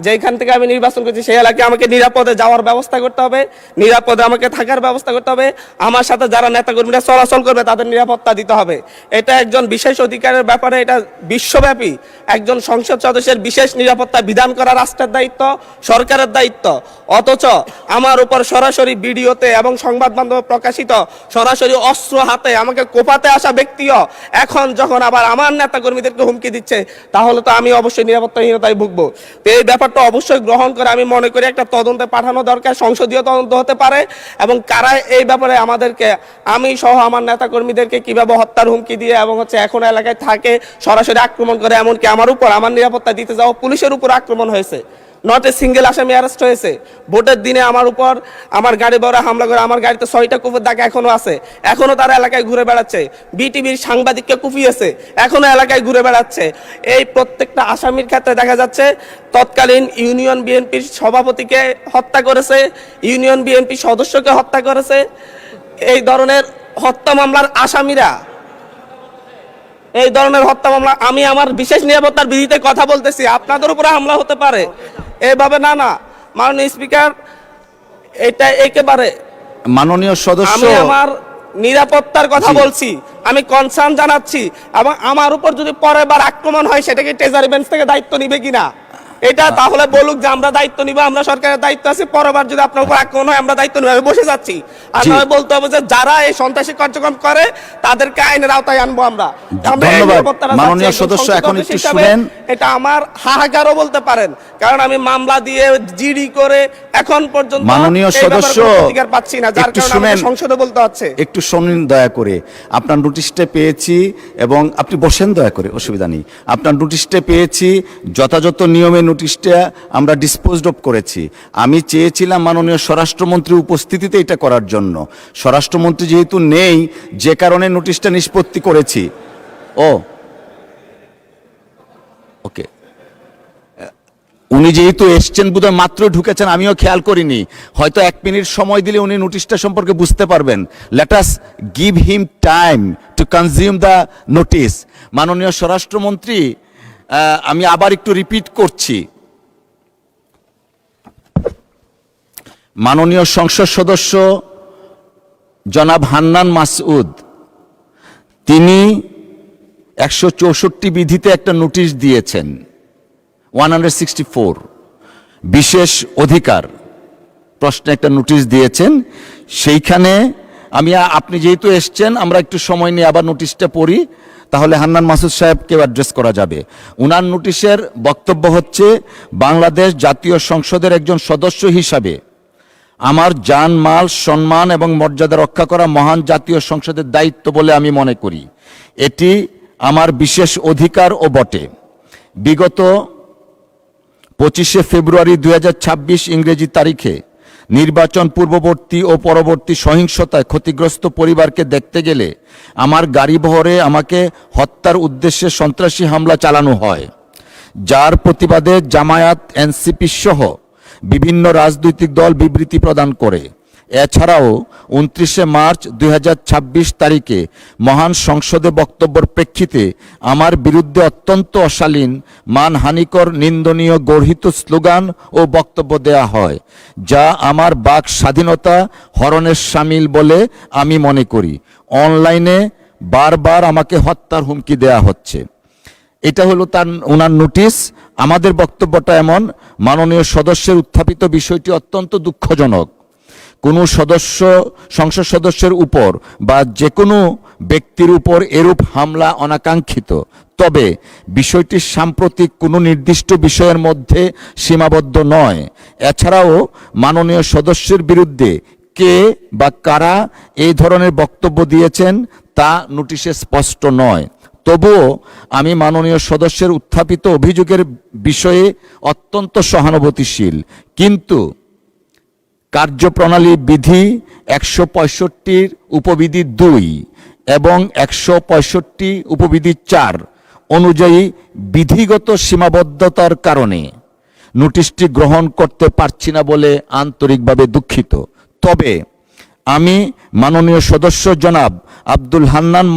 Speaker 20: যেখান থেকে আমি নির্বাচন করছি সেই এলাকায় আমাকে নিরাপদে যাওয়ার ব্যবস্থা করতে হবে, নিরাপদে আমাকে থাকার ব্যবস্থা করতে হবে, আমার সাথে যারা নেতাকর্মীরা চলাচল করবে তাদের নিরাপত্তা দিতে হবে। এটা একজন বিশেষ অধিকারের ব্যাপারে, এটা বিশ্বব্যাপী একজন সংসদ সদস্যের বিশেষ নিরাপত্তা বিধান করা রাষ্ট্রের দায়িত্ব, সরকারের দায়িত্ব। অথচ আমার উপর সরাসরি ভিডিওতে এবং সংবাদ মাধ্যমে প্রকাশিত সরাসরি অস্ত্র হাতে আমাকে কোপাতে আসা ব্যক্তিও এখন যখন আবার আমার নেতাকর্মীদেরকে হুমকি দিচ্ছে, তাহলে তো আমি অবশ্যই নিরাপত্তাহীনতায় ভুগবো। তো এই ব্যাপারটা অবশ্যই গ্রহণ করে আমি মনে করি একটা তদন্তে পাঠানো দরকার, সংসদীয় তদন্ত হতে পারে, এবং কারা এই ব্যাপারে আমাদেরকে, আমি সহ আমার নেতাকর্মীদেরকে কিভাবে হত্যার হুমকি দিয়ে এবং এখন এলাকায় থাকে সরাসরি আক্রমণ করে, এমনকি আমার উপর আমার নিরাপত্তা দিতে যাওয়া পুলিশের উপর আক্রমণ হয়েছে। নট এ সিঙ্গেল আসামি অ্যারেস্ট হয়েছে। ভোটের দিনে আমার উপর আমার গাড়ি বড় হামলা করে, আমার গাড়িতে 6টা কুপির দাগ এখনো আছে, এখনো তারা এলাকায় ঘুরে বেড়াচ্ছে। বিটিভির সাংবাদিককে কুপিয়েছে, এখনো এলাকায় ঘুরে বেড়াচ্ছে। এই প্রত্যেকটা আসামির ক্ষেত্রে দেখা যাচ্ছে তৎকালীন ইউনিয়ন বিএনপির সভাপতিকে হত্যা করেছে, ইউনিয়ন বিএনপি সদস্যকে হত্যা করেছে। এই ধরনের হত্যা মামলার আসামিরা, এই ধরনের হত্যা মামলা, আমি আমার বিশেষ নিরাপত্তার বিধিতে কথা বলতেছি, আপনাদের উপরে হামলা হতে পারে এইভাবে না। মাননীয় স্পিকার, এটা একেবারে
Speaker 2: মাননীয় সদস্য,
Speaker 20: আমি আমার নিরাপত্তার কথা বলছি, আমি কনসার্ন জানাচ্ছি। এবং আমার উপর যদি পরের বার আক্রমণ হয় সেটা কি ট্রেজারি বেঞ্চ থেকে দায়িত্ব নিবে কিনা এটা তাহলে বলুক যে আমরা দায়িত্ব নিব, আমরা সরকারের দায়িত্ব আছে, পরের বার যদি আপনার উপর আক্রমণ হয় আমরা দায়িত্ব নিব। আমি বসে যাচ্ছি। আর নয় বলতে হবে যে যারা এই সন্ত্রাসী কার্যক্রম করে তাদেরকে আইনের আওতায় আনবো আমরা।
Speaker 2: মাননীয় সদস্য, এখন একটু শুনেন।
Speaker 20: এটা আমার হাহাকারও বলতে পারেন, কারণ আমি মামলা দিয়ে জিডি করে এখন পর্যন্ত
Speaker 2: মাননীয় সদস্য
Speaker 20: অধিকার পাচ্ছি না, যার কারণে আমাকে সংসদে বলতে হচ্ছে।
Speaker 2: একটু শুনুন দয়া করে। আপনার নোটিশটা পেয়েছি এবং আপনি বসেন দয়া করে, অসুবিধা নেই। আপনার নোটিশটা পেয়েছি, যথাযথ নিয়মে নোটিশটা আমরা ডিসপোজড অফ করেছি। আমি চেয়েছিলাম মাননীয় স্বরাষ্ট্রমন্ত্রী উপস্থিতিতে এটা করার জন্য। স্বরাষ্ট্রমন্ত্রী যেহেতু নেই, যে কারণে নোটিশটা নিষ্পত্তি করেছি। ওকে, উনি যেহেতু এসছেন, বোধহয় মাত্র ঢুকেছেন, আমিও খেয়াল করিনি। হয়তো 1 মিনিট সময় দিলে উনি নোটিশটা সম্পর্কে বুঝতে পারবেন। Let us give him time to consume the notice. মাননীয় স্বরাষ্ট্রমন্ত্রী, আমি আবার একটু রিপিট করছি। মাননীয় সংসদ সদস্য জনাব হান্নান মাসউদ, তিনি 164 বিধিতে একটা নোটিশ দিয়েছেন, 164 বিশেষ অধিকার প্রশ্নে একটা নোটিশ দিয়েছেন। সেইখানে আপনি যেহেতু এসছেন, আমরা একটু সময় নিয়ে আবার নোটিশটা পড়ি, তাহলে হান্নান মাসুদ সাহেবকেও অ্যাড্রেস করা যাবে। উনার নোটিশের বক্তব্য হচ্ছে, বাংলাদেশ জাতীয় সংসদের একজন সদস্য হিসাবে আমার জান, মাল, সম্মান এবং মর্যাদা রক্ষা করা মহান জাতীয় সংসদের দায়িত্ব বলে আমি মনে করি। এটি আমার বিশেষ অধিকার ও বটে। বিগত 25শে ফেব্রুয়ারি 2026 ইংরেজি তারিখে নির্বাচন পূর্ববর্তী ও পরবর্তী সহিংসতায় ক্ষতিগ্রস্ত পরিবারকে দেখতে গেলে আমার গাড়িবহরে আমাকে হত্যার উদ্দেশ্যে সন্ত্রাসী হামলা চালানো হয়, যার প্রতিবাদে জামায়াত, এনসিপি সহ বিভিন্ন রাজনৈতিক দল বিবৃতি প্রদান করে। এছাড়াও 29শে মার্চ 2026 তারিখে মহান সংসদে বক্তব্যের প্রেক্ষিতে আমার বিরুদ্ধে অত্যন্ত অশালীন, মানহানিকর, নিন্দনীয় গর্হিত স্লোগান ও বক্তব্য দেয়া হয়, যা আমার বাক স্বাধীনতা হরণের শামিল বলে আমি মনে করি। অনলাইনে বারবার আমাকে হত্যার হুমকি দেয়া হচ্ছে। এটা হলো ওনার নোটিশ। আমাদের বক্তব্যটা এমন, মাননীয় সদস্যের উত্থাপিত বিষয়টি অত্যন্ত দুঃখজনক। কোনো সংসদ সদস্যের উপর বা যে কোনো ব্যক্তির উপর এরূপ হামলা অনাকাঙ্ক্ষিত, তবে বিষয়টি সাম্প্রতিক কোনো নির্দিষ্ট বিষয়ের মধ্যে সীমাবদ্ধ নয়। এছাড়াও মাননীয় সদস্যের বিরুদ্ধে কে বা কারা এই ধরনের বক্তব্য দিয়েছেন তা নোটিশে স্পষ্ট নয়। তবুও আমি মাননীয় সদস্যের উত্থাপিত অভিযোগের বিষয়ে অত্যন্ত সহানুভূতিশীল, কিন্তু কার্যপ্রণালী বিধি 165 উপবিধি 2 এবং 165 উপবিধি 4 অনুযায়ী বিধিগত সীমাবদ্ধতার কারণে নোটিশটি গ্রহণ করতে পারছি না বলে আন্তরিকভাবে দুঃখিত। তবে আমি মাননীয় সদস্য জনাব আব্দুল হান্নান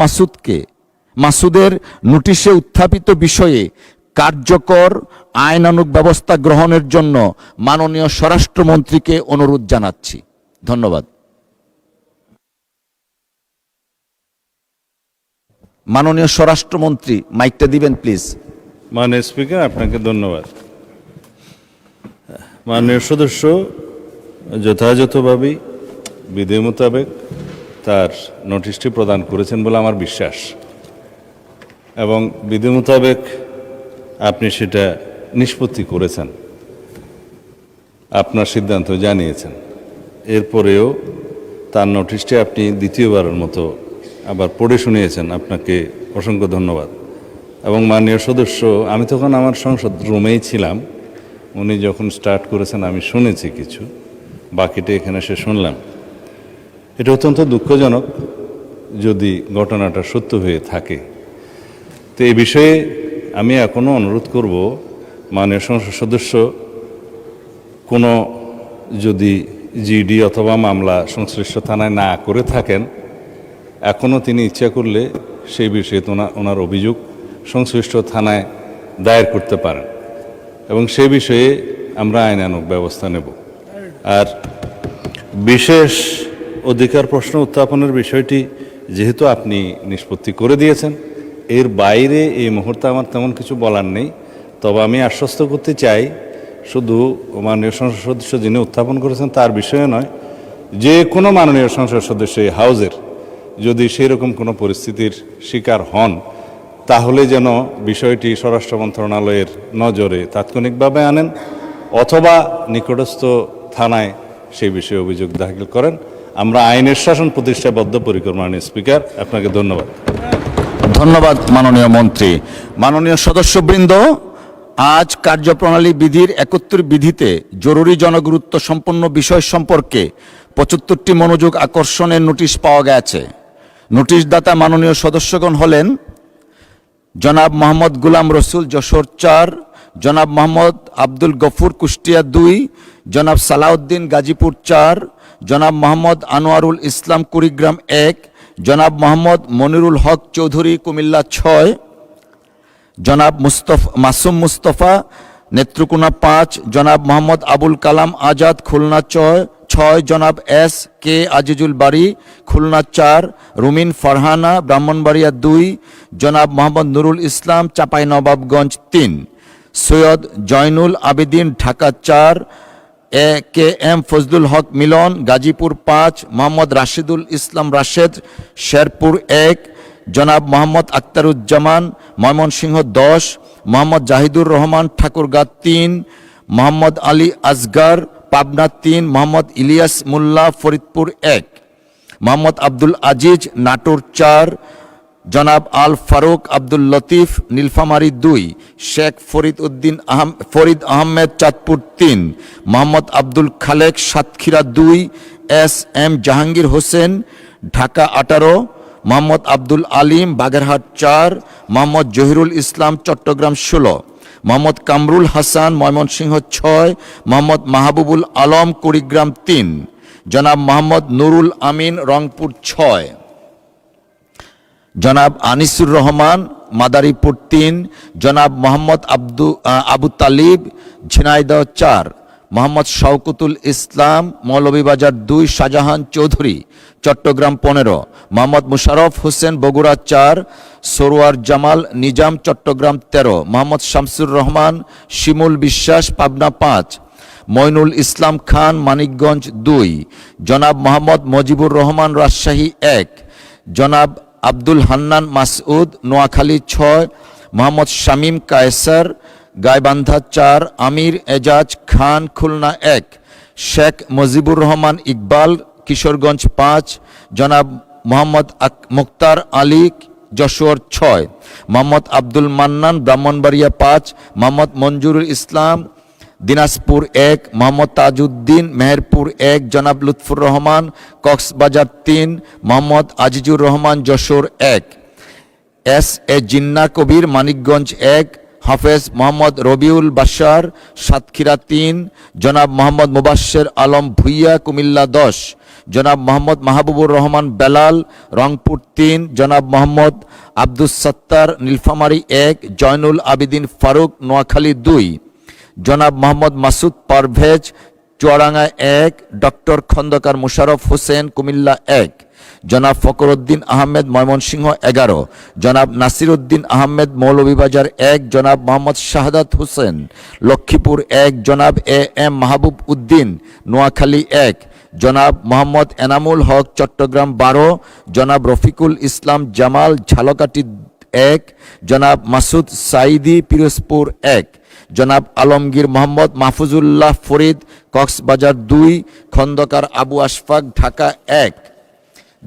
Speaker 2: মাসুদের নোটিশে উত্থাপিত বিষয়ে কার্যকর আইনানুগ ব্যবস্থা গ্রহণের জন্য মাননীয় স্বরাষ্ট্রমন্ত্রীকে অনুরোধ জানাচ্ছি। ধন্যবাদ। মাননীয় স্বরাষ্ট্রমন্ত্রী, মাইকটা দিবেন প্লিজ।
Speaker 21: মাননীয় স্পিকার, আপনাকে ধন্যবাদ। মাননীয় সদস্য যথাযথভাবেই বিধি মোতাবেক তার নোটিশটি প্রদান করেছেন বলে আমার বিশ্বাস, এবং বিধি মোতাবেক আপনি সেটা নিষ্পত্তি করেছেন, আপনার সিদ্ধান্ত জানিয়েছেন। এরপরেও তার নোটিশটি আপনি দ্বিতীয়বারের মতো আবার পড়ে শুনিয়েছেন, আপনাকে অসংখ্য ধন্যবাদ। এবং মাননীয় সদস্য, আমি তখন আমার সংসদ রুমেই ছিলাম, উনি যখন স্টার্ট করেছেন আমি শুনেছি কিছু, বাকিটা এখানে এসে শুনলাম। এটা অত্যন্ত দুঃখজনক যদি ঘটনাটা সত্য হয়ে থাকে। তো এই বিষয়ে আমি এখনও অনুরোধ করব, মাননীয় সংসদ সদস্য কোনো যদি জিডি অথবা মামলা সংশ্লিষ্ট থানায় না করে থাকেন, এখনও তিনি ইচ্ছা করলে সেই বিষয়ে ওনার অভিযোগ সংশ্লিষ্ট থানায় দায়ের করতে পারেন এবং সে বিষয়ে আমরা আইনানুগ ব্যবস্থা নেব। আর বিশেষ অধিকার প্রশ্ন উত্থাপনের বিষয়টি যেহেতু আপনি নিষ্পত্তি করে দিয়েছেন, এর বাইরে এই মুহূর্তে আমার তেমন কিছু বলার নেই। তবে আমি আশ্বস্ত করতে চাই, শুধু মাননীয় সংসদ সদস্য যিনি উত্থাপন করেছেন তার বিষয়ে নয়, যে কোনো মাননীয় সংসদ সদস্য এই হাউজের যদি সেই রকম কোনো পরিস্থিতির শিকার হন, তাহলে যেন বিষয়টি স্বরাষ্ট্র মন্ত্রণালয়ের নজরে তাৎক্ষণিকভাবে আনেন অথবা নিকটস্থ থানায় সেই বিষয়ে অভিযোগ দাখিল করেন। আমরা আইনের শাসন প্রতিষ্ঠায় বদ্ধপরিকর। মাননীয় স্পিকার, আপনাকে ধন্যবাদ।
Speaker 2: ধন্যবাদ মাননীয় মন্ত্রী। মাননীয় সদস্যবৃন্দ, আজ কার্যপ্রণালী বিধির 71 বিধিতে জরুরি জনগুরুত্ব সম্পন্ন বিষয় সম্পর্কে 75টি মনোযোগ আকর্ষণের নোটিশ পাওয়া গেছে। নোটিশদাতা মাননীয় সদস্যগণ হলেন জনাব মোহাম্মদ গুলাম রসুল, যশোর 4, জনাব মোহাম্মদ আব্দুল গফুর, কুষ্টিয়া 2, জনাব সালাউদ্দিন, গাজীপুর 4, জনাব মোহাম্মদ আনোয়ারুল ইসলাম, কুড়িগ্রাম 1, জনাব মোহাম্মদ মনিরুল হক চৌধুরী, কুমিল্লা 6, জনাব মাসুম মুস্তফা, নেত্রকোনা 5, জনাব মোহাম্মদ আবুল কালাম আজাদ, খুলনা 6, জনাব এস কে আজিজুল বাড়ি, খুলনা 4, রুমিন ফারহানা, ব্রাহ্মণবাড়িয়া 2, জনাব মোহাম্মদ নুরুল ইসলাম, চাঁপাইনবাবগঞ্জ 3, সৈয়দ জয়নুল আবেদিন, ঢাকা 4, কে এম ফজলুল হক মিলন, গাজীপুর 5, মোহাম্মদ রাশিদুল ইসলাম রাশেদ, শেরপুর 1, জনাব মোহাম্মদ আক্তারুজ্জামান, ময়মনসিংহ 10, মোহাম্মদ জাহিদুর রহমান, ঠাকুরগাঁ 3, মোহাম্মদ আলী আসগার, পাবনা 3, মোহাম্মদ ইলিয়াস মোল্লা, ফরিদপুর 1, মোহাম্মদ আব্দুল আজিজ, নাটোর 4, জনাব আল ফারুক আব্দুল লতিফ, নীলফামারী 2, শেখ ফরিদ আহমেদ, চাঁদপুর 3, মোহাম্মদ আব্দুল খালেক, সাতক্ষীরা 2, এস এম জাহাঙ্গীর হোসেন, ঢাকা 18, মোহাম্মদ আব্দুল আলিম, বাগেরহাট 4, মোহাম্মদ জহিরুল ইসলাম, চট্টগ্রাম 16, মোহাম্মদ কামরুল হাসান, ময়মনসিংহ 6, মোহাম্মদ মাহবুবুল আলম, কুড়িগ্রাম 3, জনাব মোহাম্মদ নুরুল আমিন, রংপুর 6, জনাব আনিসুর রহমান, মাদারীপুর 3, জনাব মোহাম্মদ আবু তালিব, ঝিনাইদহ 4, মোহাম্মদ শওকতুল ইসলাম, মৌলভীবাজার 2, শাহজাহান চৌধুরী, চট্টগ্রাম 15, মোহাম্মদ মুশারফ হোসেন, বগুড়া 4, সরোয়ার জামাল নিজাম, চট্টগ্রাম 13, মোহাম্মদ শামসুর রহমান, শিমুল বিশ্বাস, পাবনা 5, মইনুল ইসলাম খান, মানিকগঞ্জ 2, জনাব মোহাম্মদ মজিবুর রহমান, রাজশাহী 1, জনাব আব্দুল হান্নান মাসউদ, নোয়াখালী 6, মোহাম্মদ শামীম কায়সার, গাইবান্ধা 4, আমির এজাজ খান, খুলনা 1, শেখ মুজিবুর রহমান ইকবাল, কিশোরগঞ্জ 5, জনাব মোহাম্মদ মুক্তার আলী, যশোর 6, মোহাম্মদ আব্দুল মান্নান, ব্রাহ্মণবাড়িয়া 5, মোহাম্মদ মঞ্জুরুল ইসলাম, দিনাজপুর 1, মোহাম্মদ তাজউদ্দিন, মেহেরপুর 1, জনাব লুৎফুর রহমান, কক্সবাজার 3, মোহাম্মদ আজিজুর রহমান, যশোর 1, এস এ জিন্না কবির, মানিকগঞ্জ 1, হাফেজ মোহাম্মদ রবিউল বাশার, সাতক্ষীরা 3, জনাব মোহাম্মদ মুবাশ্শের আলম ভুইয়া, কুমিল্লা 10, জনাব মোহাম্মদ মাহবুবুর রহমান বেলাল, রংপুর 3, জনাব মোহাম্মদ আব্দুস সত্তার, নীলফামারী 1, জয়নুল আবেদিন ফারুক, নোয়াখালী 2, জনাব মোহাম্মদ মাসুদ পারভেজ, চুয়াডাঙ্গা 1, ডক্টর খন্দকার মুশারফ হোসেন, কুমিল্লা 1, জনাব ফকরউদ্দিন আহমেদ, ময়মনসিংহ 11, জনাব নাসিরউদ্দিন আহমেদ, মৌলভীবাজার 1, জনাব মোহাম্মদ শাহাদাত হোসেন, লক্ষ্মীপুর 1, জনাব এ এম মাহবুব উদ্দিন, নোয়াখালী 1, জনাব মোহাম্মদ এনামুল হক, চট্টগ্রাম 12, জনাব রফিকুল ইসলাম জামাল, ঝালকাঠি 1, জনাব মাসুদ সাইদি, পিরোজপুর 1, জনাব আলমগীর মোহাম্মদ মাহফুজুল্লাহ ফরিদ, কক্সবাজার 2, খন্দকার আবু আশফাক, ঢাকা 1,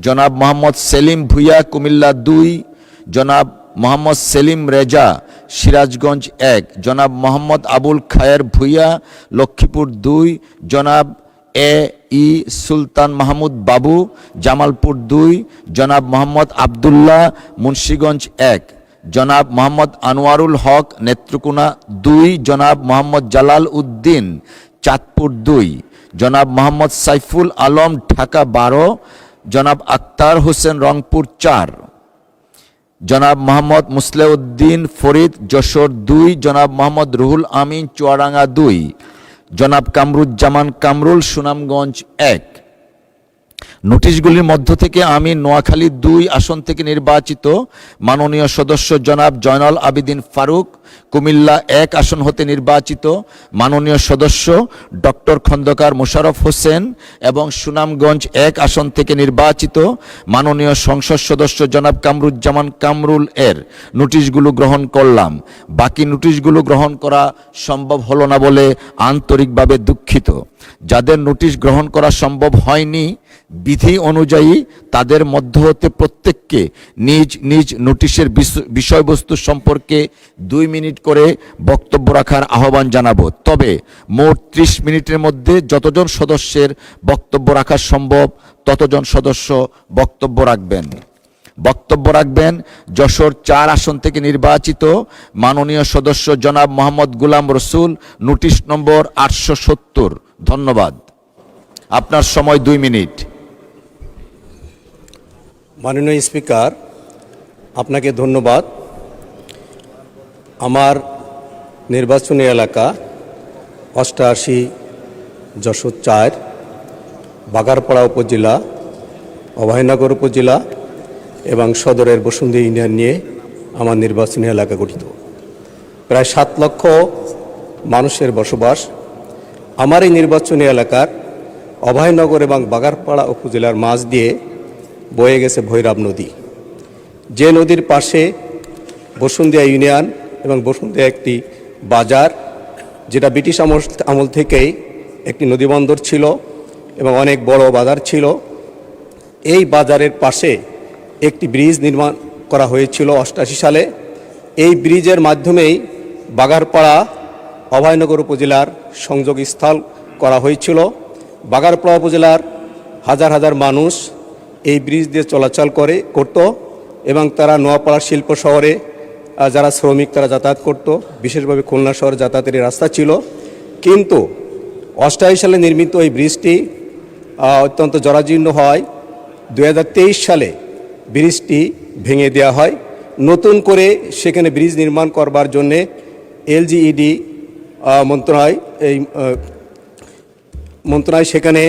Speaker 2: জনাব মোহাম্মদ সেলিম ভুইয়া, কুমিল্লা 2, জনাব মোহাম্মদ সেলিম রেজা, সিরাজগঞ্জ 1 জনাব মোহাম্মদ আবুল খায়ের ভূঁইয়া, লক্ষ্মীপুর 2 জনাব ই সুলতান মাহমুদ বাবু, জামালপুর 2 জনাব মোহাম্মদ আবদুল্লাহ, মুন্সিগঞ্জ 1 জনাব মোহাম্মদ আনোয়ারুল হক, নেত্রকোনা 2 জনাব মোহাম্মদ জালাল উদ্দিন, চাঁদপুর 2 জনাব মোহাম্মদ সাইফুল আলম, ঢাকা 12 জনাব আক্তার হোসেন, রংপুর 4 জনাব মোহাম্মদ মুসলেউদ্দিন ফরিদ, যশোর 2 জনাব মোহাম্মদ রুহুল আমিন, চুয়াডাঙ্গা 2 জনাব কামরুজ্জামান কামরুল, সুনামগঞ্জ 1। নোটিশগুলির মধ্য থেকে আমি নোয়াখালী 2 আসন থেকে নির্বাচিত মাননীয় সদস্য জনাব জয়নাল আবেদিন ফারুক, কুমিল্লা 1 আসন হতে নির্বাচিত মাননীয় সদস্য ডক্টর খন্দকার মোশাররফ হোসেন এবং সুনামগঞ্জ 1 আসন থেকে নির্বাচিত মাননীয় সংসদ সদস্য জনাব কামরুজ্জামান কামরুল এর নোটিশগুলো গ্রহণ করলাম। বাকি নোটিশগুলো গ্রহণ করা সম্ভব হলো না বলে আন্তরিকভাবে দুঃখিত। যাদের নোটিশ গ্রহণ করা সম্ভব হয়নি, বিধি অনুযায়ী তাদের মধ্য হতে প্রত্যেককে নিজ নিজ নোটিশের বিষয়বস্তু সম্পর্কে 2 মিনিট করে বক্তব্য রাখার আহ্বান জানাবো। তবে মোট 30 মিনিটের মধ্যে যতজন সদস্যের বক্তব্য রাখা সম্ভব ততজন সদস্য বক্তব্য রাখবেন। যশোর 4 আসন থেকে নির্বাচিত মাননীয় সদস্য জনাব মোহাম্মদ গুলাম রসুল, নোটিশ নম্বর 870। ধন্যবাদ। আপনার সময় 2 মিনিট।
Speaker 3: মাননীয় স্পিকার, আপনাকে ধন্যবাদ। আমার নির্বাচনী এলাকা 88 যশোর 4 বাগারপাড়া উপজেলা, অভয়নগর উপজেলা এবং সদরের বসুন্ধী ইউনিয়ন নিয়ে আমার নির্বাচনী এলাকা গঠিত। প্রায় 7 লক্ষ মানুষের বসবাস। আমার এই নির্বাচনী এলাকার অভয়নগর এবং বাগারপাড়া উপজেলার মাঝ দিয়ে বয়ে গেছে ভৈরব নদী, যে নদীর পাশে বসুন্ধিয়া ইউনিয়ন এবং বসুন্ধিয়া একটি বাজার, যেটা ব্রিটিশ আমল থেকেই একটি নদীবন্দর ছিল এবং অনেক বড় বাজার ছিল। এই বাজারের পাশে একটি ব্রিজ নির্মাণ করা হয়েছিল 88 সালে। এই ব্রিজের মাধ্যমেই বাগারপাড়া অভয়নগর উপজেলার সংযোগস্থল করা হয়েছিল। বাগারপাড়া উপজেলার হাজার হাজার মানুষ এই ব্রিজ দিয়ে চলাচল করত এবং তারা নোয়াপাড়া শিল্প শহরে যারা শ্রমিক তারা যাতায়াত করত, বিশেষভাবে খুলনা শহরে যাতায়াতের রাস্তা ছিল। কিন্তু 88 সালে নির্মিত এই ব্রিজটি অত্যন্ত জরাজীর্ণ হয়। 2023 সালে ব্রিজটি ভেঙে দেওয়া হয়। নতুন করে সেখানে ব্রিজ নির্মাণ করবার জন্যে এলজিইডি মন্ত্রণালয় সেখানে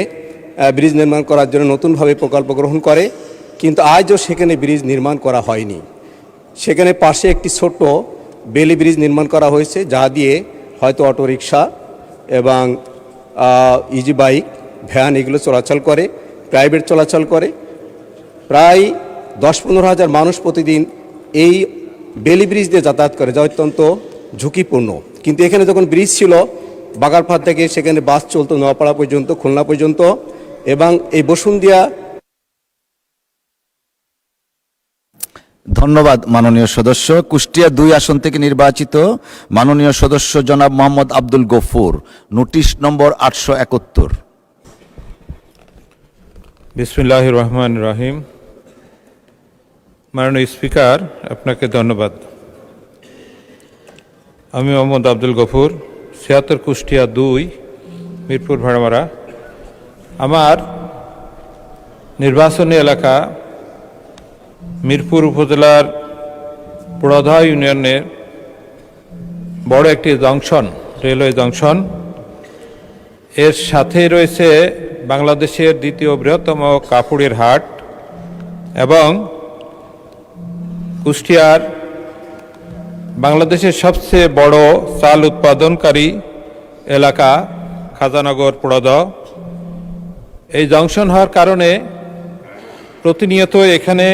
Speaker 3: ব্রিজ নির্মাণ করার জন্য নতুনভাবে প্রকল্প গ্রহণ করে, কিন্তু আজও সেখানে ব্রিজ নির্মাণ করা হয়নি। সেখানে পাশে একটি ছোট্ট বেলি ব্রিজ নির্মাণ করা হয়েছে, যা দিয়ে হয়তো অটোরিকশা এবং ইজি বাইক, ভ্যান এগুলো চলাচল করে, প্রাইভেট চলাচল করে। প্রায় 10-15 হাজার মানুষ প্রতিদিন এই বেলি ব্রিজ দিয়ে যাতায়াত করে, যা অত্যন্ত ঝুঁকিপূর্ণ। কিন্তু এখানে যখন ব্রিজ ছিল, বাগারপাড় থেকে সেখানে বাস চলতো নোয়াপাড়া পর্যন্ত, খুলনা পর্যন্ত, এবং এই বসুন্ধিয়া।
Speaker 2: ধন্যবাদ মাননীয় সদস্য। কুষ্টিয়া 2 আসন থেকে নির্বাচিত মাননীয় সদস্য জনাব মোহাম্মদ আব্দুল গফুর, নোটিশ নম্বর 871।
Speaker 22: বিসমিল্লাহির রহমানির রহিম। মাননীয় স্পিকার, আপনাকে ধন্যবাদ। আমি মোহাম্মদ আব্দুল গফুর, 76 কুষ্টিয়া 2 মিরপুর ভাড়ামারা। আমার নির্বাচনী এলাকা মিরপুর উপজেলার পুরোধা ইউনিয়নের বড় একটি জংশন, রেলওয়ে জংশন। এর সাথে রয়েছে বাংলাদেশের দ্বিতীয় বৃহত্তম কাপড়ের হাট এবং কুষ্টিয়ার বাংলাদেশের সবচেয়ে বড় চাল উৎপাদনকারী এলাকা খাজানগর পুরোধা। এই জংশন হওয়ার কারণে প্রতিনিয়ত এখানে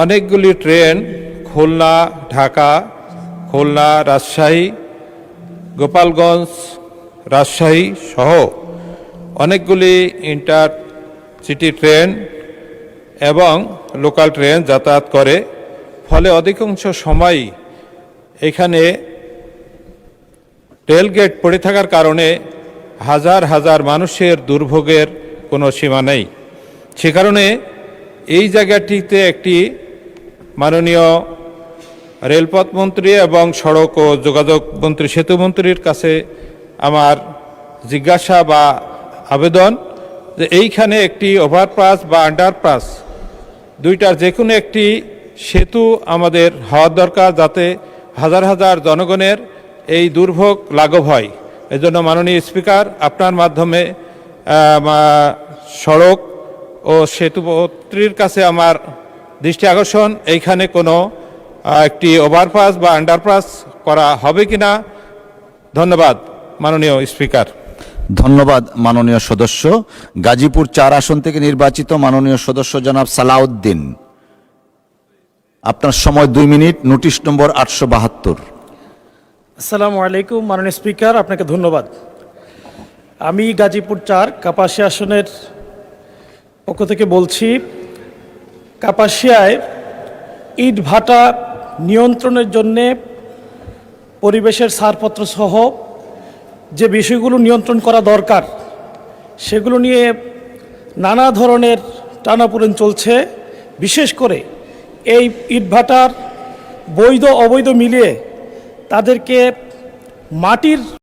Speaker 22: অনেকগুলি ট্রেন খুলনা, ঢাকা, খুলনা, রাজশাহী, গোপালগঞ্জ, রাজশাহী সহ অনেকগুলি ইন্টারসিটি ট্রেন এবং লোকাল ট্রেন যাতায়াত করে। ফলে অধিকাংশ সময়ই এখানে রেলগেট পড়ে থাকার কারণে হাজার হাজার মানুষের দুর্ভোগের কোনো সীমা নেই। সে কারণে এই জায়গাটিতে একটি মাননীয় রেলপথ মন্ত্রী এবং সড়ক ও যোগাযোগ মন্ত্রী সেতু মন্ত্রীর কাছে আমার জিজ্ঞাসা বা আবেদন যে এইখানে একটি ওভারপাস বা আন্ডারপাস দুইটার যে কোনো একটি সেতু আমাদের হওয়ার দরকার, যাতে হাজার হাজার জনগণের এই দুর্ভোগ লাঘব হয়। এজন্য মাননীয় স্পিকার, আপনার মাধ্যমে সড়ক ও সেতু মন্ত্রীর কাছে আমার দৃষ্টি আকর্ষণ, এইখানে কোনো একটি ওভারপাস বা আন্ডারপাস করা হবে কিনা। ধন্যবাদ মাননীয় স্পিকার।
Speaker 2: ধন্যবাদ মাননীয় সদস্য। গাজীপুর 4 আসন থেকে নির্বাচিত মাননীয় সদস্য জনাব সালাউদ্দিন, আপনার সময় 2 মিনিট। নোটিশ নম্বর 872।
Speaker 5: আসসালামু আলাইকুম মাননীয় স্পিকার, আপনাকে ধন্যবাদ। আমি গাজীপুর 4 কাপাসিয়া আসনের পক্ষ থেকে বলছি। কাপাসিয়ায় ইট ভাটা নিয়ন্ত্রণের জন্যে পরিবেশের ছাড়পত্র সহ যে বিষয়গুলো নিয়ন্ত্রণ করা দরকার সেগুলো নিয়ে নানা ধরনের টানাপোড়েন চলছে। বিশেষ করে এই ইটভাটার বৈধ অবৈধ মিলিয়ে তাদেরকে মাটির